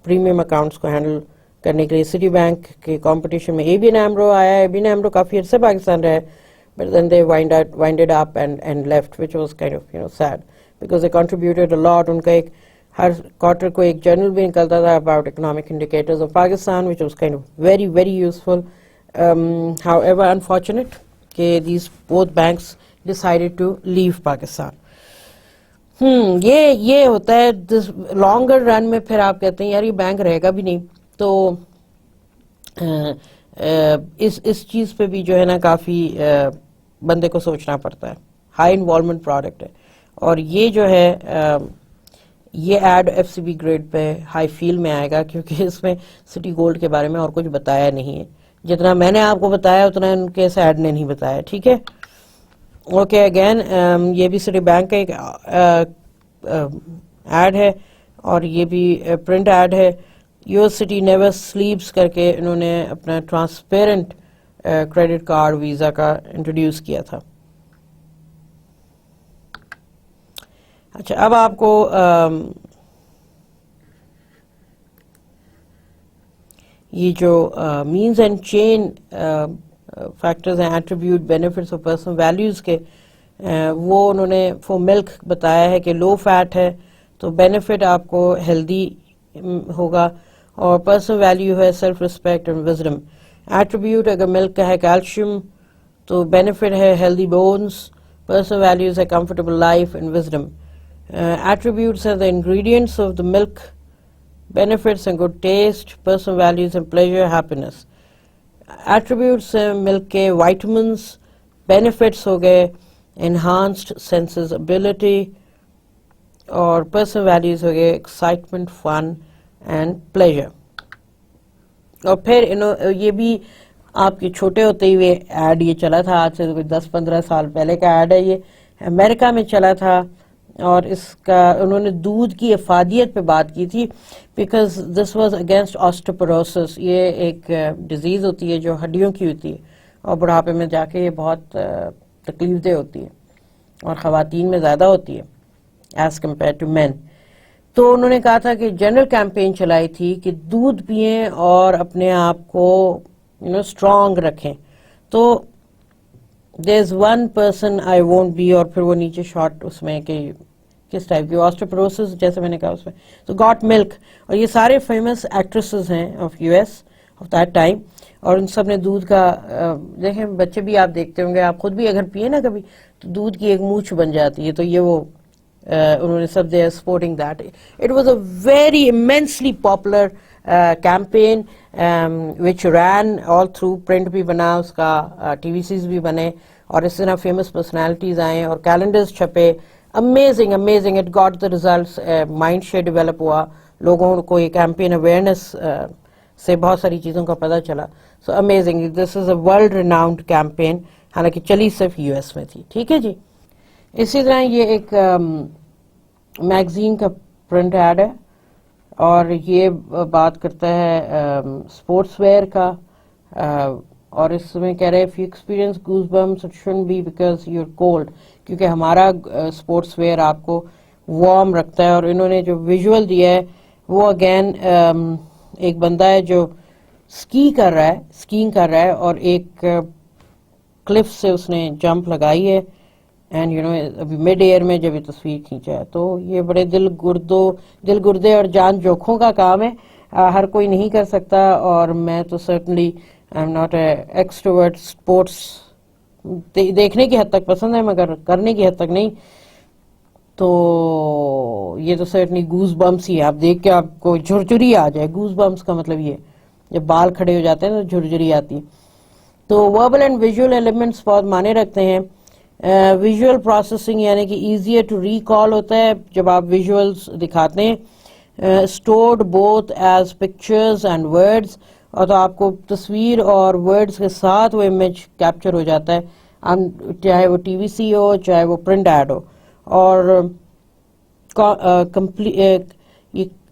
پریمیم اکاؤنٹس کو ہینڈل کرنے کے لیے سٹی بینک کے کمپٹیشن میں ABN AMRO آیا. ABN AMRو کافی عرصے پاکستان رہے, but then they winded up and left, which was kind of sad because they contributed a lot. ان کا ایک ہر کوارٹر کو ایک جرنل بھی نکلتا تھا about economic indicators of Pakistan, which was kind of very very useful. However unfortunate کہ these both banks decided to leave Pakistan. یہ ہوتا ہے لانگر رن میں. پھر آپ کہتے ہیں یار یہ بینک رہے گا بھی نہیں. تو اس چیز پہ بھی جو ہے نا کافی بندے کو سوچنا پڑتا ہے. ہائی انوالومنٹ پروڈکٹ ہے, اور یہ جو ہے یہ ایڈ FCB گریڈ پہ ہائی فیل میں آئے گا, کیونکہ اس میں سٹی گولڈ کے بارے میں اور کچھ بتایا نہیں ہے. جتنا میں نے آپ کو بتایا اتنا ان کے اس ایڈ نے نہیں بتایا. ٹھیک ہے, اوکے. اگین یہ بھی سٹی بینک کا ایک ایڈ ہے, اور یہ بھی پرنٹ ایڈ ہے. یور سٹی نیور سلیپس کر کے انہوں نے اپنا ٹرانسپیرنٹ کریڈٹ کارڈ ویزا کا انٹروڈیوس کیا تھا. اچھا, اب آپ کو یہ جو مینز اینڈ چین فیکٹرز ہیں, ایٹریبیوٹ, بینیفٹس اور پرسنل ویلیوز کے, وہ انہوں نے فور ملک بتایا ہے کہ لو فیٹ ہے تو بینیفٹ آپ کو ہیلدی ہوگا, اور پرسنل ویلیو ہے self respect and wisdom. Attribute اگر ملک کا ہے کیلشیم تو بینیفٹ ہے ہیلدی بونس, پرسنل ویلیوز ہے comfortable life and wisdom. Attributes are the ingredients of the milk, benefits and good taste, personal values and pleasure, happiness. Attributes ہیں ملک کے vitamins, benefits ہو گئے enhanced senses ability, اور personal values ہو گئے excitement, fun and pleasure. اور پھر یہ بھی آپ کے چھوٹے ہوتے ہوئے ایڈ یہ چلا تھا, آج سے 10-15 سال پہلے کا ایڈ ہے, یہ امریکہ میں چلا تھا, اور اس کا انہوں نے دودھ کی افادیت پہ بات کی تھی, بیکاز دس واز اگینسٹ آسٹوپروسس. یہ ایک ڈیزیز ہوتی ہے جو ہڈیوں کی ہوتی ہے, اور بڑھاپے میں جا کے یہ بہت تکلیف دہ ہوتی ہے, اور خواتین میں زیادہ ہوتی ہے ایز کمپیئر ٹو مین. تو انہوں نے کہا تھا کہ جنرل کیمپین چلائی تھی کہ دودھ پئیں اور اپنے آپ کو اسٹرانگ رکھیں. تو there is one person I won't be, اور پھر وہ نیچے شارٹ اس میں کہ کس ٹائپ کی آسٹوپروسس, جیسے میں نے کہا اس میں. تو گاٹ ملک, اور یہ سارے فیمس ایکٹریسز ہیں of US of that time, اور ان سب نے دودھ کا دیکھیں, بچے بھی آپ دیکھتے ہوں گے, آپ خود بھی اگر پیے نا کبھی تو دودھ کی ایک مونچھ بن جاتی ہے. تو یہ وہ انہوں نے سب دے supporting that. It was a very immensely popular campaign which ran all through, print بھی بنا اس کا, TV series بھی بنے, اور اس طرح فیمس پرسنالٹیز آئیں اور کیلنڈرز چھپے. Amazing amazing, it got the results. Mind share develop ہوا, لوگوں کو یہ کیمپین اویئرنیس سے بہت ساری چیزوں کا پتہ چلا. So amazing, this is a world renowned campaign, حالانکہ چلی صرف US میں تھی. ٹھیک ہے جی. اسی طرح یہ ایک میگزین کا پرنٹ ایڈ ہے, اور یہ بات کرتا ہے اسپورٹس ویئر کا, اور اس میں کہہ رہے if you experience goosebumps it shouldn't be because you're cold, کیونکہ ہمارا اسپورٹس ویئر آپ کو وارم رکھتا ہے. اور انہوں نے جو ویژول دیا ہے وہ اگین ایک بندہ ہے جو اسکینگ کر رہا ہے, اور ایک کلف سے اس نے جمپ لگائی ہے, اینڈ ابھی مڈ ایئر میں جب یہ تصویر کھینچا ہے. تو یہ بڑے دل گردے اور جان جوکھوں کا کام ہے, ہر کوئی نہیں کر سکتا, اور میں تو certainly I am not a extrovert. Sports دیکھنے کی حد تک پسند ہے مگر کرنے کی حد تک نہیں. تو یہ تو سرٹنلی گوز بمپس ہی ہے, آپ دیکھ کے آپ کو جھرجھری آ جائے. گوز بمپس کا مطلب یہ جب بال کھڑے ہو جاتے ہیں تو جھرجھری آتی ہے. تو وربل اینڈ ویژول ایلیمنٹس بہت معنی رکھتے ہیں. ویژول پروسیسنگ یعنی کہ ایزیئر ٹو ریکال ہوتا ہے جب آپ ویژولس دکھاتے ہیں. Stored both as pictures and words, اور تو آپ کو تصویر اور ورڈز کے ساتھ وہ امیج کیپچر ہو جاتا ہے, چاہے وہ ٹی وی سی ہو چاہے وہ پرنٹ ایڈ ہو. اور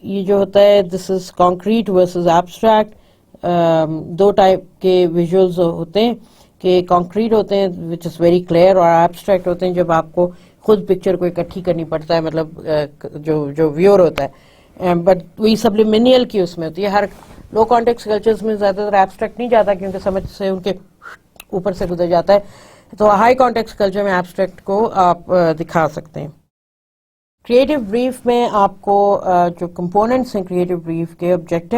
یہ جو ہوتا ہے دس از کانکریٹ ورسز ایبسٹریکٹ. دو ٹائپ کے ویژولز ہوتے ہیں کہ کانکریٹ ہوتے ہیں وچ از ویری کلیئر, اور ایبسٹریکٹ ہوتے ہیں جب آپ کو خود پکچر کو اکٹھی کرنی پڑتا ہے, مطلب جو ویور ہوتا ہے. بٹ وہی سبلیمینیل کی اس میں ہوتی ہے. ہر لو کانٹیکسٹ کلچرز میں زیادہ تر ایبسٹریکٹ نہیں جاتا کیونکہ سمجھ سے ان کے اوپر سے گزر جاتا ہے. تو ہائی کانٹیکسٹ کلچر میں ایبسٹریکٹ کو آپ دکھا سکتے ہیں. کریٹو بریف میں آپ کو جو کمپوننٹس ہیں کریٹو بریف کے, آبجیکٹو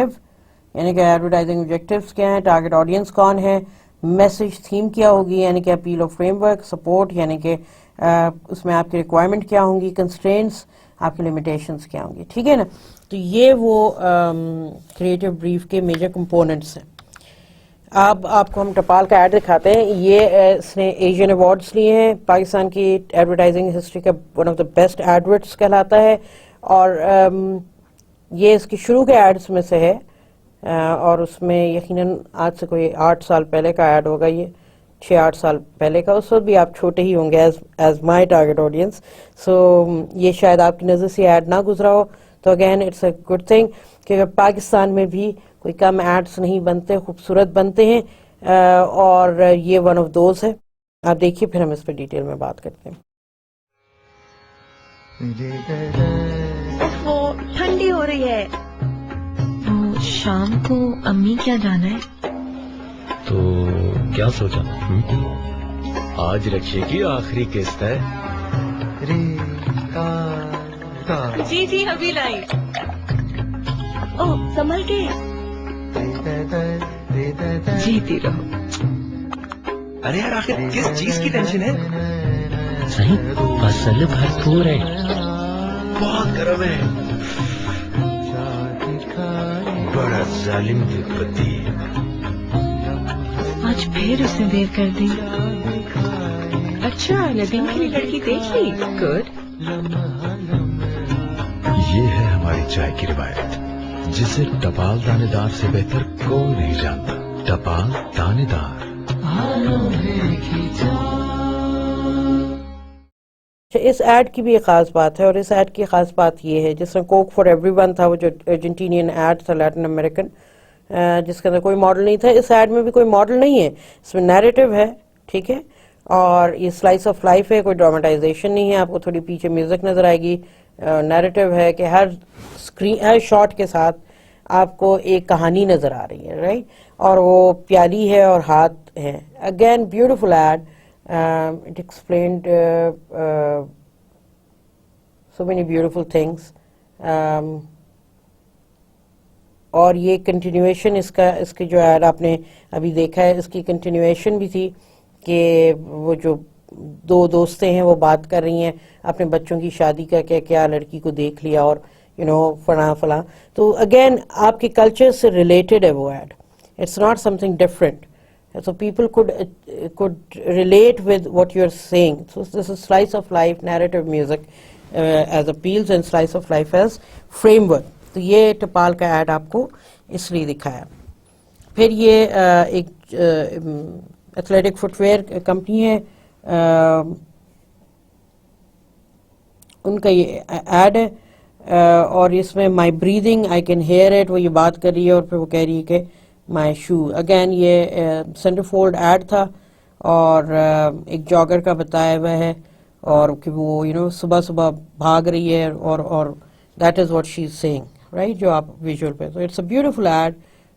یعنی کہ ایڈورٹائزنگ آبجیکٹیوز کیا ہیں, ٹارگیٹ آڈینس کون ہے, میسج تھیم کیا ہوگی یعنی کہ appeal of frame work, support یعنی کہ اس میں آپ کی ریکوائرمنٹ کیا ہوں گی, کنسٹرینٹس آپ کی لمیٹیشنس کیا ہوں گی. ٹھیک ہے نا. تو یہ وہ کریٹو بریف کے میجر کمپوننٹس ہیں. اب آپ کو ہم ٹپال کا ایڈ دکھاتے ہیں. یہ اس نے ایشین ایوارڈز لیے ہیں. پاکستان کی ایڈورٹائزنگ ہسٹری کا one of the best adverts کہلاتا ہے, اور یہ اس کی شروع کے ایڈس میں سے ہے, اور اس میں یقیناً آج سے کوئی 8 سال پہلے کا ایڈ ہوگا, یہ 6-8 سال پہلے کا. اس وقت بھی آپ چھوٹے ہی ہوں گے ایز مائی ٹارگیٹ آڈینس. سو یہ شاید آپ کی نظر سے ایڈ نہ گزرا ہو, تو again it's a good thing کہ پاکستان میں بھی کوئی کم ایڈس نہیں بنتے, خوبصورت بنتے ہیں, اور یہ ون آف دوز ہے. آپ دیکھیے پھر ہم اس پہ ڈیٹیل میں بات کرتے ہیں.
وہ ٹھنڈی ہو رہی ہے. وہ شام کو امی کیا جانا ہے؟
تو کیا سوچا, آج رکشے کی آخری قسط ہے.
جی جی ابھی لائی. او سنبھل کے. جیتی رہو.
ارے یار آخر کس چیز کی ٹینشن ہے؟
صحیح فصل بھرپور ہے,
بہت گرم ہے, بڑا ظالم پتی.
آج پھر اس نے دیر کر دی. اچھا ندیم کی لڑکی دیکھ لی. گڈ.
یہ ہے ہماری چائے کی روایت جسے ٹپال دانے دار سے بہتر کوئی نہیں جانتا. ٹپال دانے دار.
اس ایڈ کی بھی ایک خاص بات ہے, اور اس ایڈ کی خاص بات یہ ہے جس میں کوک فار ایوری ون تھا, وہ جو ارجنٹینین ایڈ تھا لیٹن امریکن, جس کے اندر کوئی ماڈل نہیں تھا. اس ایڈ میں بھی کوئی ماڈل نہیں ہے, اس میں نیریٹو ہے. ٹھیک ہے, اور یہ سلائس آف لائف ہے, کوئی ڈراماٹائزیشن نہیں ہے. آپ کو تھوڑی پیچھے میوزک نظر آئے گی. نیریٹو ہے کہ ہر شاٹ کے ساتھ آپ کو ایک کہانی نظر آ رہی ہے, رائٹ, اور وہ پیالی ہے اور ہاتھ ہے. Again beautiful ad. It explained so many beautiful things. اور یہ کنٹینیویشن اس کی جو ایڈ آپ نے ابھی دیکھا ہے, اس کی کنٹینیویشن بھی تھی کہ وہ جو دو دوستیں ہیں وہ بات کر رہی ہیں اپنے بچوں کی شادی کا, کیا لڑکی کو دیکھ لیا اور فلاں فلاں. تو اگین آپ کے کلچر سے ریلیٹڈ ہے وہ ad. It's not something different. So people could relate with what you're saying. So this is slice of life, narrative music as appeals, and slice of life as framework. تو یہ ٹپال کا add آپ کو اس لیے دکھایا. پھر یہ ایک ایتھلیٹک فٹ ویئر کمپنی ہے, ان کا یہ ایڈ ہے, اور اس میں my breathing I can hear it, وہ یہ بات کر رہی ہے اور پھر وہ کہہ رہی ہے کہ مائی شو. اگین یہ سینٹر فولڈ ایڈ تھا, اور ایک جاگر کا بتایا ہوا ہے, اور کہ وہ صبح صبح بھاگ رہی ہے, اور that is what she is seeing, right, جو آپ ویژول پہ. تو اٹس اے بیوٹیفل ایڈ,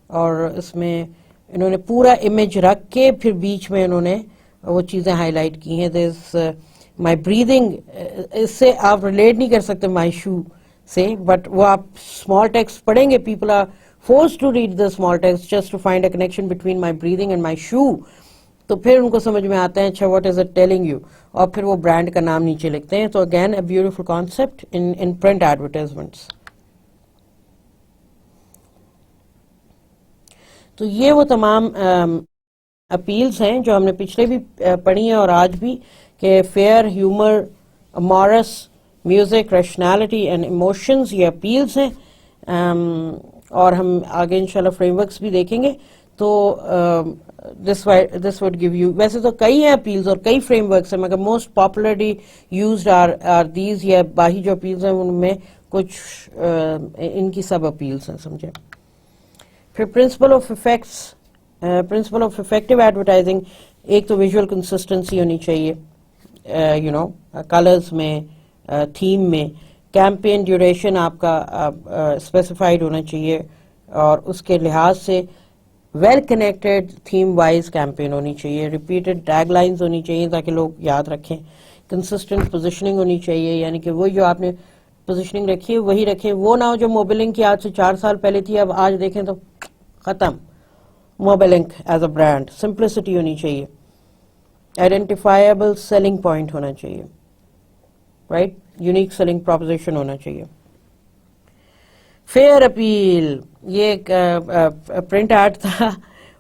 اور اس میں انہوں نے پورا امیج رکھ کے پھر بیچ میں انہوں نے وہ چیزیں ہائی لائٹ کی ہیں. دس مائی بریدنگ, اس سے آپ ریلیٹ نہیں کر سکتے مائی شو سے, بٹ وہ آپ اسمال ٹیکسٹ پڑھیں گے, people are forced to read the small text just to find a connection between my breathing and my shoe. تو پھر ان کو سمجھ میں آتا ہے اچھا what is it telling you, اور پھر وہ برانڈ کا نام نیچے لکھتے ہیں. تو again a beautiful concept in print advertisements. تو یہ وہ تمام اپیلز ہیں جو ہم نے پچھلے بھی پڑھی ہیں اور آج بھی, کہ fear, humour, amorous, music, rationality and emotions, یہ اپیلز ہیں. اور ہم آگے انشاءاللہ فریم ورکس بھی دیکھیں گے. تو this would give you, ویسے تو کئی ہیں اپیلز اور کئی فریم ورکس ہیں, مگر most popularly used are these, یا باہی جو اپیلز ہیں ان میں کچھ ان کی سب اپیلز ہیں, سمجھیں. پھر پرنسپل آف افیکٹو ایڈورٹائزنگ, ایک تو ویژول کنسسٹنسی ہونی چاہیے, کلرز میں, تھیم میں. کیمپین ڈیوریشن آپ کا اسپیسیفائڈ ہونا چاہیے, اور اس کے لحاظ سے well connected theme wise campaign ہونی چاہیے. ریپیٹڈ ٹیگ لائنز ہونی چاہیے تاکہ لوگ یاد رکھیں. کنسسٹنٹ پوزیشننگ ہونی چاہیے, یعنی کہ وہی جو آپ نے پوزیشننگ رکھی ہے وہی رکھیں. وہ نہ ہو جو موبلنگ کی آج سے 4 سال پہلے تھی, اب آج دیکھیں تو ختم. Mobilink as a brand, simplicity ہونی چاہیے. آئیڈینٹیفائبل سیلنگ پوائنٹ ہونا چاہیے, رائٹ, یونیک سیلنگ پروپوزیشن ہونا چاہیے. فیئر اپیل, یہ ایک پرنٹ ایڈ تھا,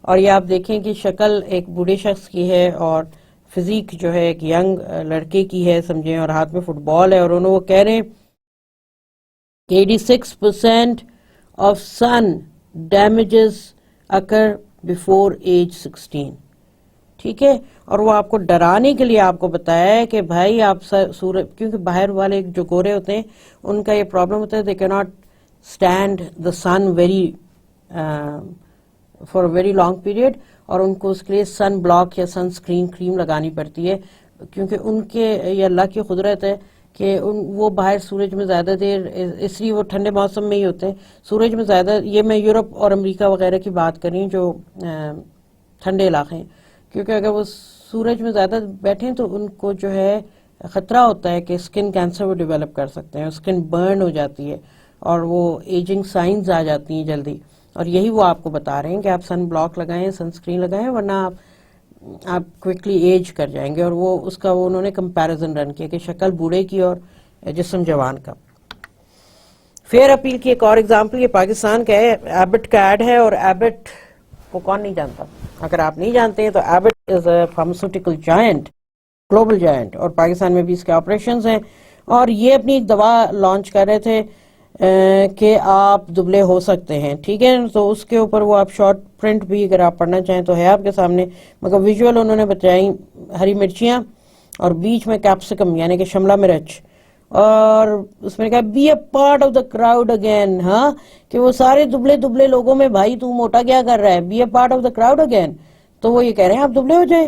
اور یہ آپ دیکھیں کہ شکل ایک بوڑھے شخص کی ہے اور فزیک جو ہے ایک ینگ لڑکے کی ہے, سمجھیں, اور ہاتھ میں فٹ بال ہے, اور انہوں وہ کہہ رہے ہیں کہ 86% of sun damages occur before age 16. ٹھیک ہے, اور وہ آپ کو ڈرانے کے لیے آپ کو بتایا ہے کہ بھائی آپ سورج, کیونکہ باہر والے جو گورے ہوتے ہیں ان کا یہ پرابلم ہوتا ہے, دے کی not stand the sun for very long period, اور ان کو اس کے لیے سن بلاک یا سن اسکرین کریم لگانی پڑتی ہے, کیونکہ ان کے یہ اللہ کی قدرت ہے کہ وہ باہر سورج میں زیادہ دیر, اس لیے وہ ٹھنڈے موسم میں ہی ہوتے ہیں سورج میں زیادہ. یہ میں یورپ اور امریکہ وغیرہ کی بات کر رہی ہوں جو ٹھنڈے علاقے ہیں, کیونکہ اگر وہ سورج میں زیادہ بیٹھیں تو ان کو جو ہے خطرہ ہوتا ہے کہ اسکن کینسر وہ ڈیولپ کر سکتے ہیں, اسکن برن ہو جاتی ہے اور وہ ایجنگ سائنز آ جاتی ہیں جلدی. اور یہی وہ آپ کو بتا رہے ہیں کہ آپ سن بلاک لگائیں, سن اسکرین لگائیں, ورنہ آپ کوئکلی ایج کر جائیں گے. اور وہ اس کا وہ انہوں نے کمپیریزن رن کیا کہ شکل بوڑھے کی اور جسم جوان کا. فیئر اپیل کی ایک اور ایگزامپل یہ پاکستان کا ہے, ایبٹ کا ایڈ ہے, اور ایبٹ کو کون نہیں جانتا. اگر آپ نہیں جانتے ہیں تو ایبٹ از اے فارماسیوٹیکل جائنٹ, گلوبل جائنٹ, اور پاکستان میں بھی اس کے آپریشنز ہیں. اور یہ اپنی دوا لانچ کر رہے تھے کہ آپ دبلے ہو سکتے ہیں, ٹھیک ہے. تو اس کے اوپر وہ آپ شارٹ پرنٹ بھی اگر آپ پڑھنا چاہیں تو ہے آپ کے سامنے, مگر ویژول انہوں نے بتائی ہری مرچیاں اور بیچ میں کیپسیکم یعنی کہ شملہ مرچ, اور اس میں کہا be a part of the crowd again. ہاں, کہ وہ سارے دبلے دبلے لوگوں میں بھائی تو موٹا کیا کر رہا ہے, be a part of the crowd again. تو وہ یہ کہہ رہے ہیں آپ دبلے ہو جائیں.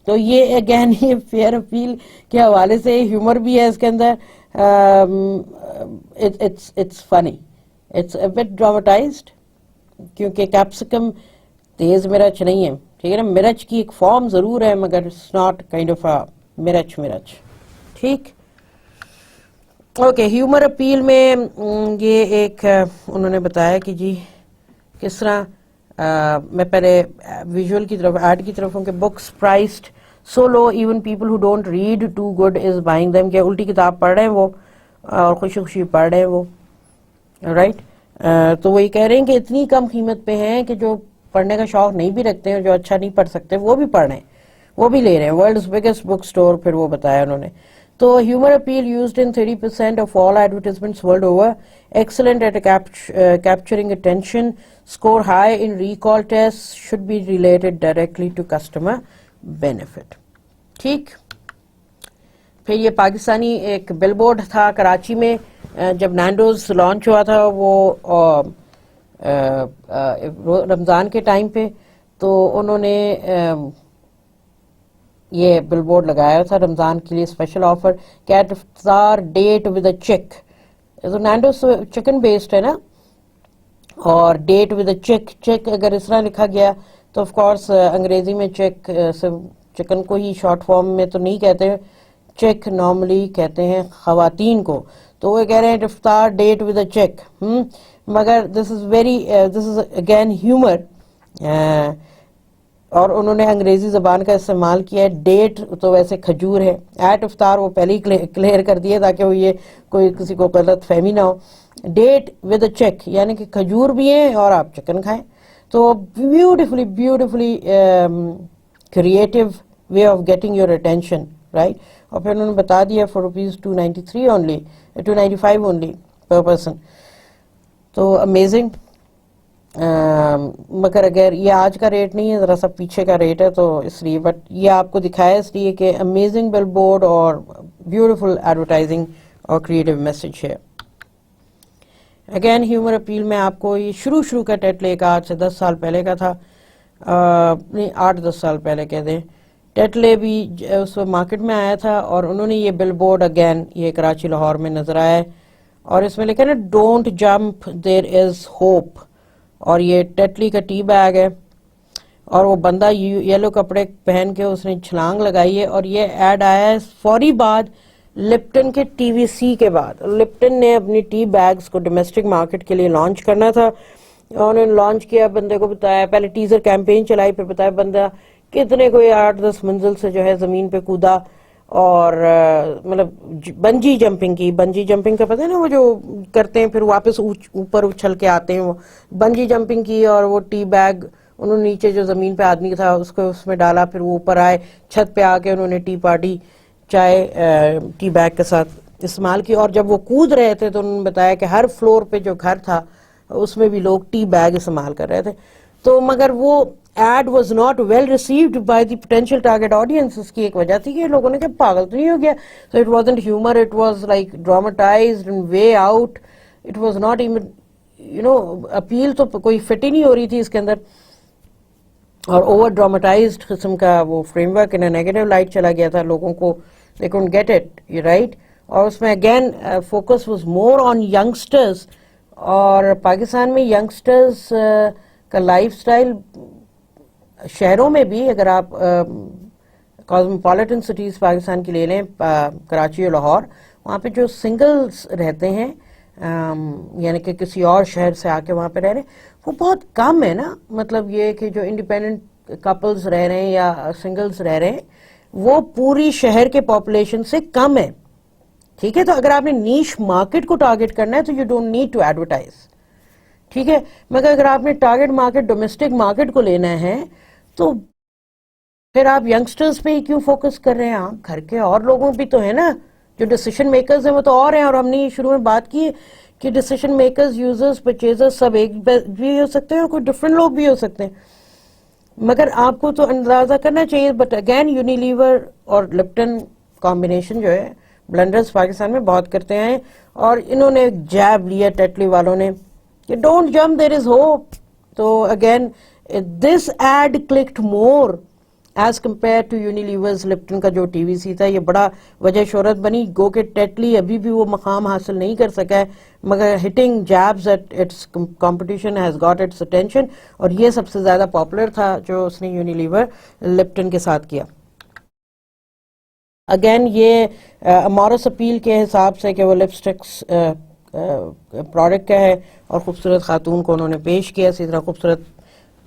تو یہ اگین یہ فیئر اپیل کے حوالے سے ہیومر بھی ہے اس کے اندر. it's funny, it's a bit dramatized, کیونکہ کیپسیکم تیز مرچ نہیں ہے, ٹھیک ہے نا. مرچ کی ایک فارم ضرور ہے مگر it's not kind of a مرچ, ٹھیک. اوکے, ہیومر اپیل میں یہ ایک انہوں نے بتایا کہ جی کس طرح, میں پہلے ویژول کی طرف ایڈ کی طرف ہوں کہ books priced so low even people who don't read too good is buying them, کہ الٹی کتاب پڑھ رہے ہیں وہ اور خوشی خوشی پڑھ رہے ہیں وہ, رائٹ. تو وہ یہ کہہ رہے ہیں کہ اتنی کم قیمت پہ ہیں کہ جو پڑھنے کا شوق نہیں بھی رکھتے ہیں, جو اچھا نہیں پڑھ سکتے, وہ بھی پڑھ رہے ہیں, وہ بھی لے رہے ہیں. ورلڈز بگیسٹ بک اسٹور, پھر وہ بتایا انہوں نے. تو humour appeal used in 30% of all advertisements world over, excellent at capturing attention, score high in recall tests, should be related directly to customer benefit. ٹھیک. پھر یہ پاکستانی ایک بل بورڈ تھا کراچی میں جب نینڈوز لانچ ہوا تھا, وہ رمضان کے ٹائم پہ, تو انہوں نے یہ بل بورڈ لگایا تھا رمضان کے لیے اسپیشل آفر, کیٹ افطار ڈیٹ ود اے چک. تو نینڈوز چکن بیسڈ ہے نا, اور ڈیٹ ود اے چک, چک اگر اس طرح لکھا گیا تو آف کورس انگریزی میں چیک چکن کو ہی شارٹ فارم میں تو نہیں کہتے, چیک نارملی کہتے ہیں خواتین کو. تو وہ کہہ رہے ہیں افطار ڈیٹ ود اے چیک, مگر this is again humor. اور انہوں نے انگریزی زبان کا استعمال کیا ہے. ڈیٹ تو ویسے کھجور ہے, ایٹ افطار وہ پہلے ہی کلیئر کر دیا تاکہ وہ یہ کوئی کسی کو غلط فہمی نہ ہو. ڈیٹ ود اے چیک, یعنی کہ کھجور بھی ہیں اور آپ چکن کھائیں. تو beautifully creative way of getting your attention, right. اور پھر انہوں نے بتا دیا for ₹293 only, 295 only per person. تو امیزنگ. مگر اگر یہ آج کا ریٹ نہیں ہے, ذرا سا پیچھے کا ریٹ ہے, تو اس لیے, بٹ یہ آپ کو دکھایا اس لیے کہ امیزنگ بل بورڈ اور بیوٹیفل ایڈورٹائزنگ اور کریٹو میسج ہے. اگین ہیومر اپیل میں آپ کو یہ شروع کا ٹیٹلے کا آج سے 10 سال پہلے کا تھا, نہیں 8-10 سال پہلے کہہ دیں. ٹیٹلے بھی اس وقت مارکیٹ میں آیا تھا اور انہوں نے یہ بل بورڈ اگین یہ کراچی لاہور میں نظر آیا ہے اور اس میں لکھا نا don't jump there is hope. اور یہ ٹیٹلی کا ٹی بیگ ہے اور وہ بندہ یلو کپڑے پہن کے اس نے چھلانگ لگائی ہے. اور یہ ایڈ آیا ہے فوری بعد لپٹن کے ٹی وی سی کے بعد. لپٹن نے اپنی ٹی بیگز کو ڈومیسٹک مارکیٹ کے لیے لانچ کرنا تھا. انہوں نے لانچ کیا, بندے کو بتایا, پہلے ٹیزر کیمپین چلائی, پھر بتایا بندہ کتنے کوئی 8-10 منزل سے جو ہے زمین پہ کودا اور مطلب بنجی جمپنگ کی. بنجی جمپنگ کا پتہ ہے نا, وہ جو کرتے ہیں پھر واپس اوپر اچھل کے آتے ہیں, وہ بنجی جمپنگ کی. اور وہ ٹی بیگ انہوں نے نیچے جو زمین پہ آدمی تھا اس کو اس میں ڈالا, پھر وہ اوپر آئے چھت پہ آ کے انہوں نے ٹی پارٹی چائے ٹی بیگ کے ساتھ استعمال کی. اور جب وہ کود رہے تھے تو انہوں نے بتایا کہ ہر فلور پہ جو گھر تھا اس میں بھی لوگ ٹی بیگ استعمال کر رہے تھے. تو مگر وہ ad was not well received by the potential target audience. اس کی ایک وجہ تھی کہ لوگوں نے کہ پاگل تو نہیں ہو گیا. So it wasn't humour, it was like dramatized and way out. It was not even appeal تو کوئی فٹ ہی نہیں ہو رہی تھی اس کے اندر. اور اوور ڈراماٹائزڈ قسم کا وہ frame work in negative light چلا گیا تھا. لوگوں کو they couldn't get it, right. اور اس میں again focus was more on youngsters. اور پاکستان میں ینگسٹرز کا لائف سٹائل شہروں میں بھی, اگر آپ کاسموپولیٹن سٹیز پاکستان کی لے لیں, کراچی اور لاہور, وہاں پہ جو سنگلز رہتے ہیں یعنی کہ کسی اور شہر سے آ کے وہاں پہ رہ رہے ہیں, وہ بہت کم ہے نا. مطلب یہ کہ جو انڈیپینڈنٹ کپلز رہ رہے ہیں یا سنگلز رہ رہے ہیں وہ پوری شہر کے پاپولیشن سے کم ہے. ٹھیک ہے, تو اگر آپ نے نیش مارکیٹ کو ٹارگیٹ کرنا ہے تو you don't need to advertise. ٹھیک ہے, مگر اگر آپ نے ٹارگیٹ مارکیٹ ڈومیسٹک مارکیٹ کو لینا ہے تو پھر آپ ینگسٹرز پہ ہی کیوں فوکس کر رہے ہیں. آپ گھر کے اور لوگوں بھی تو ہیں نا جو ڈیسیشن میکرز ہیں, وہ تو اور ہیں. اور ہم نے شروع میں بات کی کہ ڈیسیشن میکرز, یوزرز, پرچیزرز سب ایک بھی ہو سکتے ہیں اور کوئی ڈفرینٹ لوگ بھی ہو سکتے ہیں. مگر آپ کو تو اندازہ کرنا چاہیے. بٹ اگین یونیلیور اور لپٹن کمبینیشن جو ہے بلنڈرز پاکستان میں بہت کرتے ہیں. اور انہوں نے جیب لیا ٹیٹلی والوں نے کہ don't jump there is hope. تو again this ad clicked more as compare to Unilever's Lipton کا جو ٹی وی سی تھا. یہ بڑا وجہ شہرت بنی. گو کہ ٹیٹلی ابھی بھی وہ مقام حاصل نہیں کر سکا ہے, مگر hitting jibes at its competition has got its attention. اور یہ سب سے زیادہ پاپولر تھا جو اس نے یونیلیور لپٹن کے ساتھ کیا. اگین یہ امورس اپیل کے حساب سے کہ وہ لپسٹکس پروڈکٹ کا ہے اور خوبصورت خاتون کو انہوں نے پیش کیا. اسی طرح خوبصورت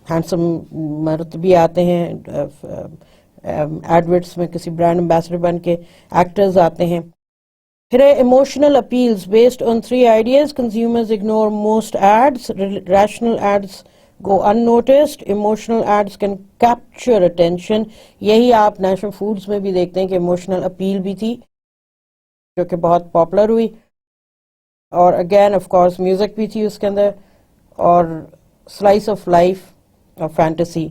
ہینڈسم مرد بھی آتے ہیں ایڈورٹس میں, کسی برانڈ امبیسڈر بن کے ایکٹرز آتے ہیں. پھر emotional appeals based on 3 ideas. Consumers ignore most ads. Rational ads go unnoticed. Emotional ads can capture attention. یہی آپ نیشنل فوڈز میں بھی دیکھتے ہیں کہ emotional appeal بھی تھی جو کہ بہت پاپولر ہوئی. اور اگین آف کورس میوزک بھی تھی اس کے اندر, اور سلائس آف لائف اور فینٹیسی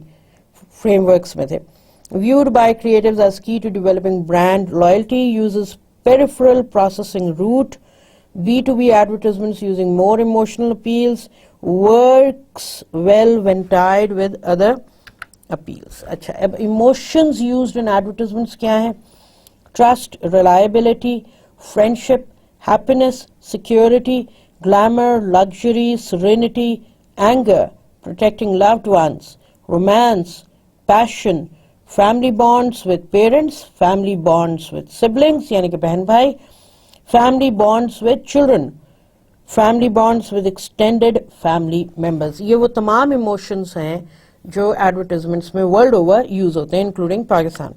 فریم ورکس میں تھے. Viewed by creatives as key to developing brand loyalty, uses peripheral processing route. B2B advertisements using more emotional appeals works well when tied with other appeals. اچھا, اب emotions used in advertisements کیا ہیں؟ Trust, reliability, friendship, happiness, security, glamour, luxury, serenity, anger, protecting loved ones, romance, passion, family bonds with parents, family bonds with siblings یعنی کہ بہن بھائی, family bonds with children, family bonds with extended family members. یہ وہ تمام emotions ہیں جو advertisements میں ورلڈ اوور یوز ہوتے ہیں انکلوڈنگ پاکستان.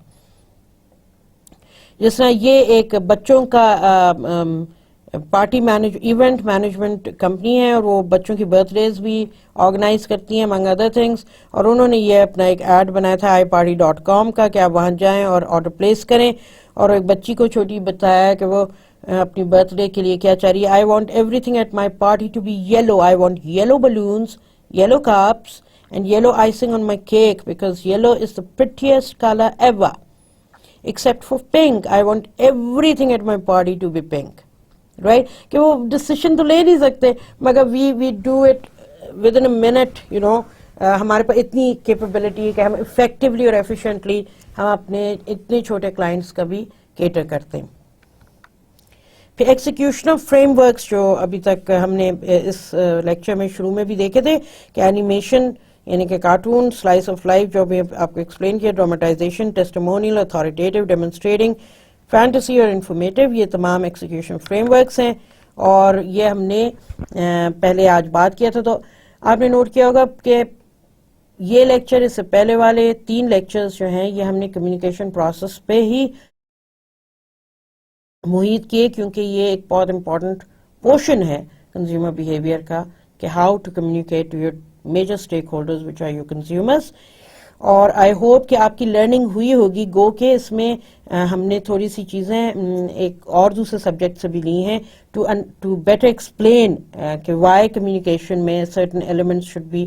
جس طرح یہ ایک بچوں کا پارٹی ایونٹ مینجمنٹ کمپنی ہے اور وہ بچوں کی برتھ ڈیز بھی آرگنائز کرتی ہیں among other things, اور انہوں نے یہ اپنا ایک ایڈ بنایا تھا iparty.com کا کہ آپ وہاں جائیں اور آرڈر پلیس کریں, اور ایک بچی کو چھوٹی بتایا کہ وہ اپنی برتھ ڈے کے لیے کیا چاہ رہی ہے. I want everything at my party to be yellow. I want yellow balloons, yellow cups and yellow icing on my cake because yellow is the prettiest color ever. Except for pink. I want everything at my party to be pink. Right? کہ وہ ڈسیشن تو لے نہیں سکتے مگر we do it within a minute, you know. ہمارے پاس اتنی capability ہے کہ ہم افیکٹولی اور ایفیشینٹلی ہم اپنے اتنے چھوٹے کلائنٹس کا بھی کیٹر کرتے ہیں. پھر ایکسیکیوشن آف فریم ورکس جو ابھی تک ہم نے اس لیکچر میں شروع میں بھی دیکھے تھے کہ اینیمیشن یعنی کہ کارٹون, سلائس آف لائف جو ابھی آپ کو ایکسپلین کیا, ڈراماٹائزیشن, ٹیسٹیمونیل, اتھارٹیٹیو, ڈیمونسٹریٹنگ, فینٹیسی اور انفارمیٹیو, یہ تمام ایکسیکیوشن فریم ورکس ہیں. اور یہ ہم نے پہلے آج بات کیا تھا. تو آپ نے نوٹ کیا ہوگا کہ یہ لیکچر اس سے پہلے والے 3 لیکچرز جو ہیں یہ ہم نے کمیونیکیشن پروسیس پہ ہی محیط کیے, کیونکہ یہ ایک بہت امپورٹنٹ پورشن ہے کنزیومر بیہیویئر کا کہ how to communicate to your major stakeholders which are your consumers. اور آئی ہوپ کہ آپ کی لرننگ ہوئی ہوگی, گو کہ اس میں ہم نے تھوڑی سی چیزیں ایک اور دوسرے سبجیکٹ سے بھی لی ہیں ٹو بیٹر ایکسپلین کہ وائی کمیونیکیشن میں certain elements should be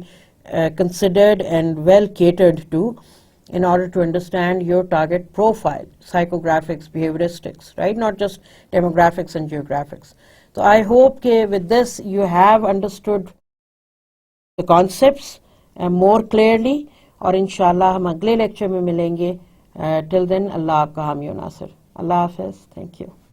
considered and well catered to in order to understand your target profile, psychographics, behavioristics, right? Not just demographics and geographics. So I hope that with this you have understood the concepts more clearly, اور انشاءاللہ ہم اگلے lecture میں ملیں گے. ٹل دین اللہ آپ کا حامی و ناصر. اللہ حافظ. Thank you.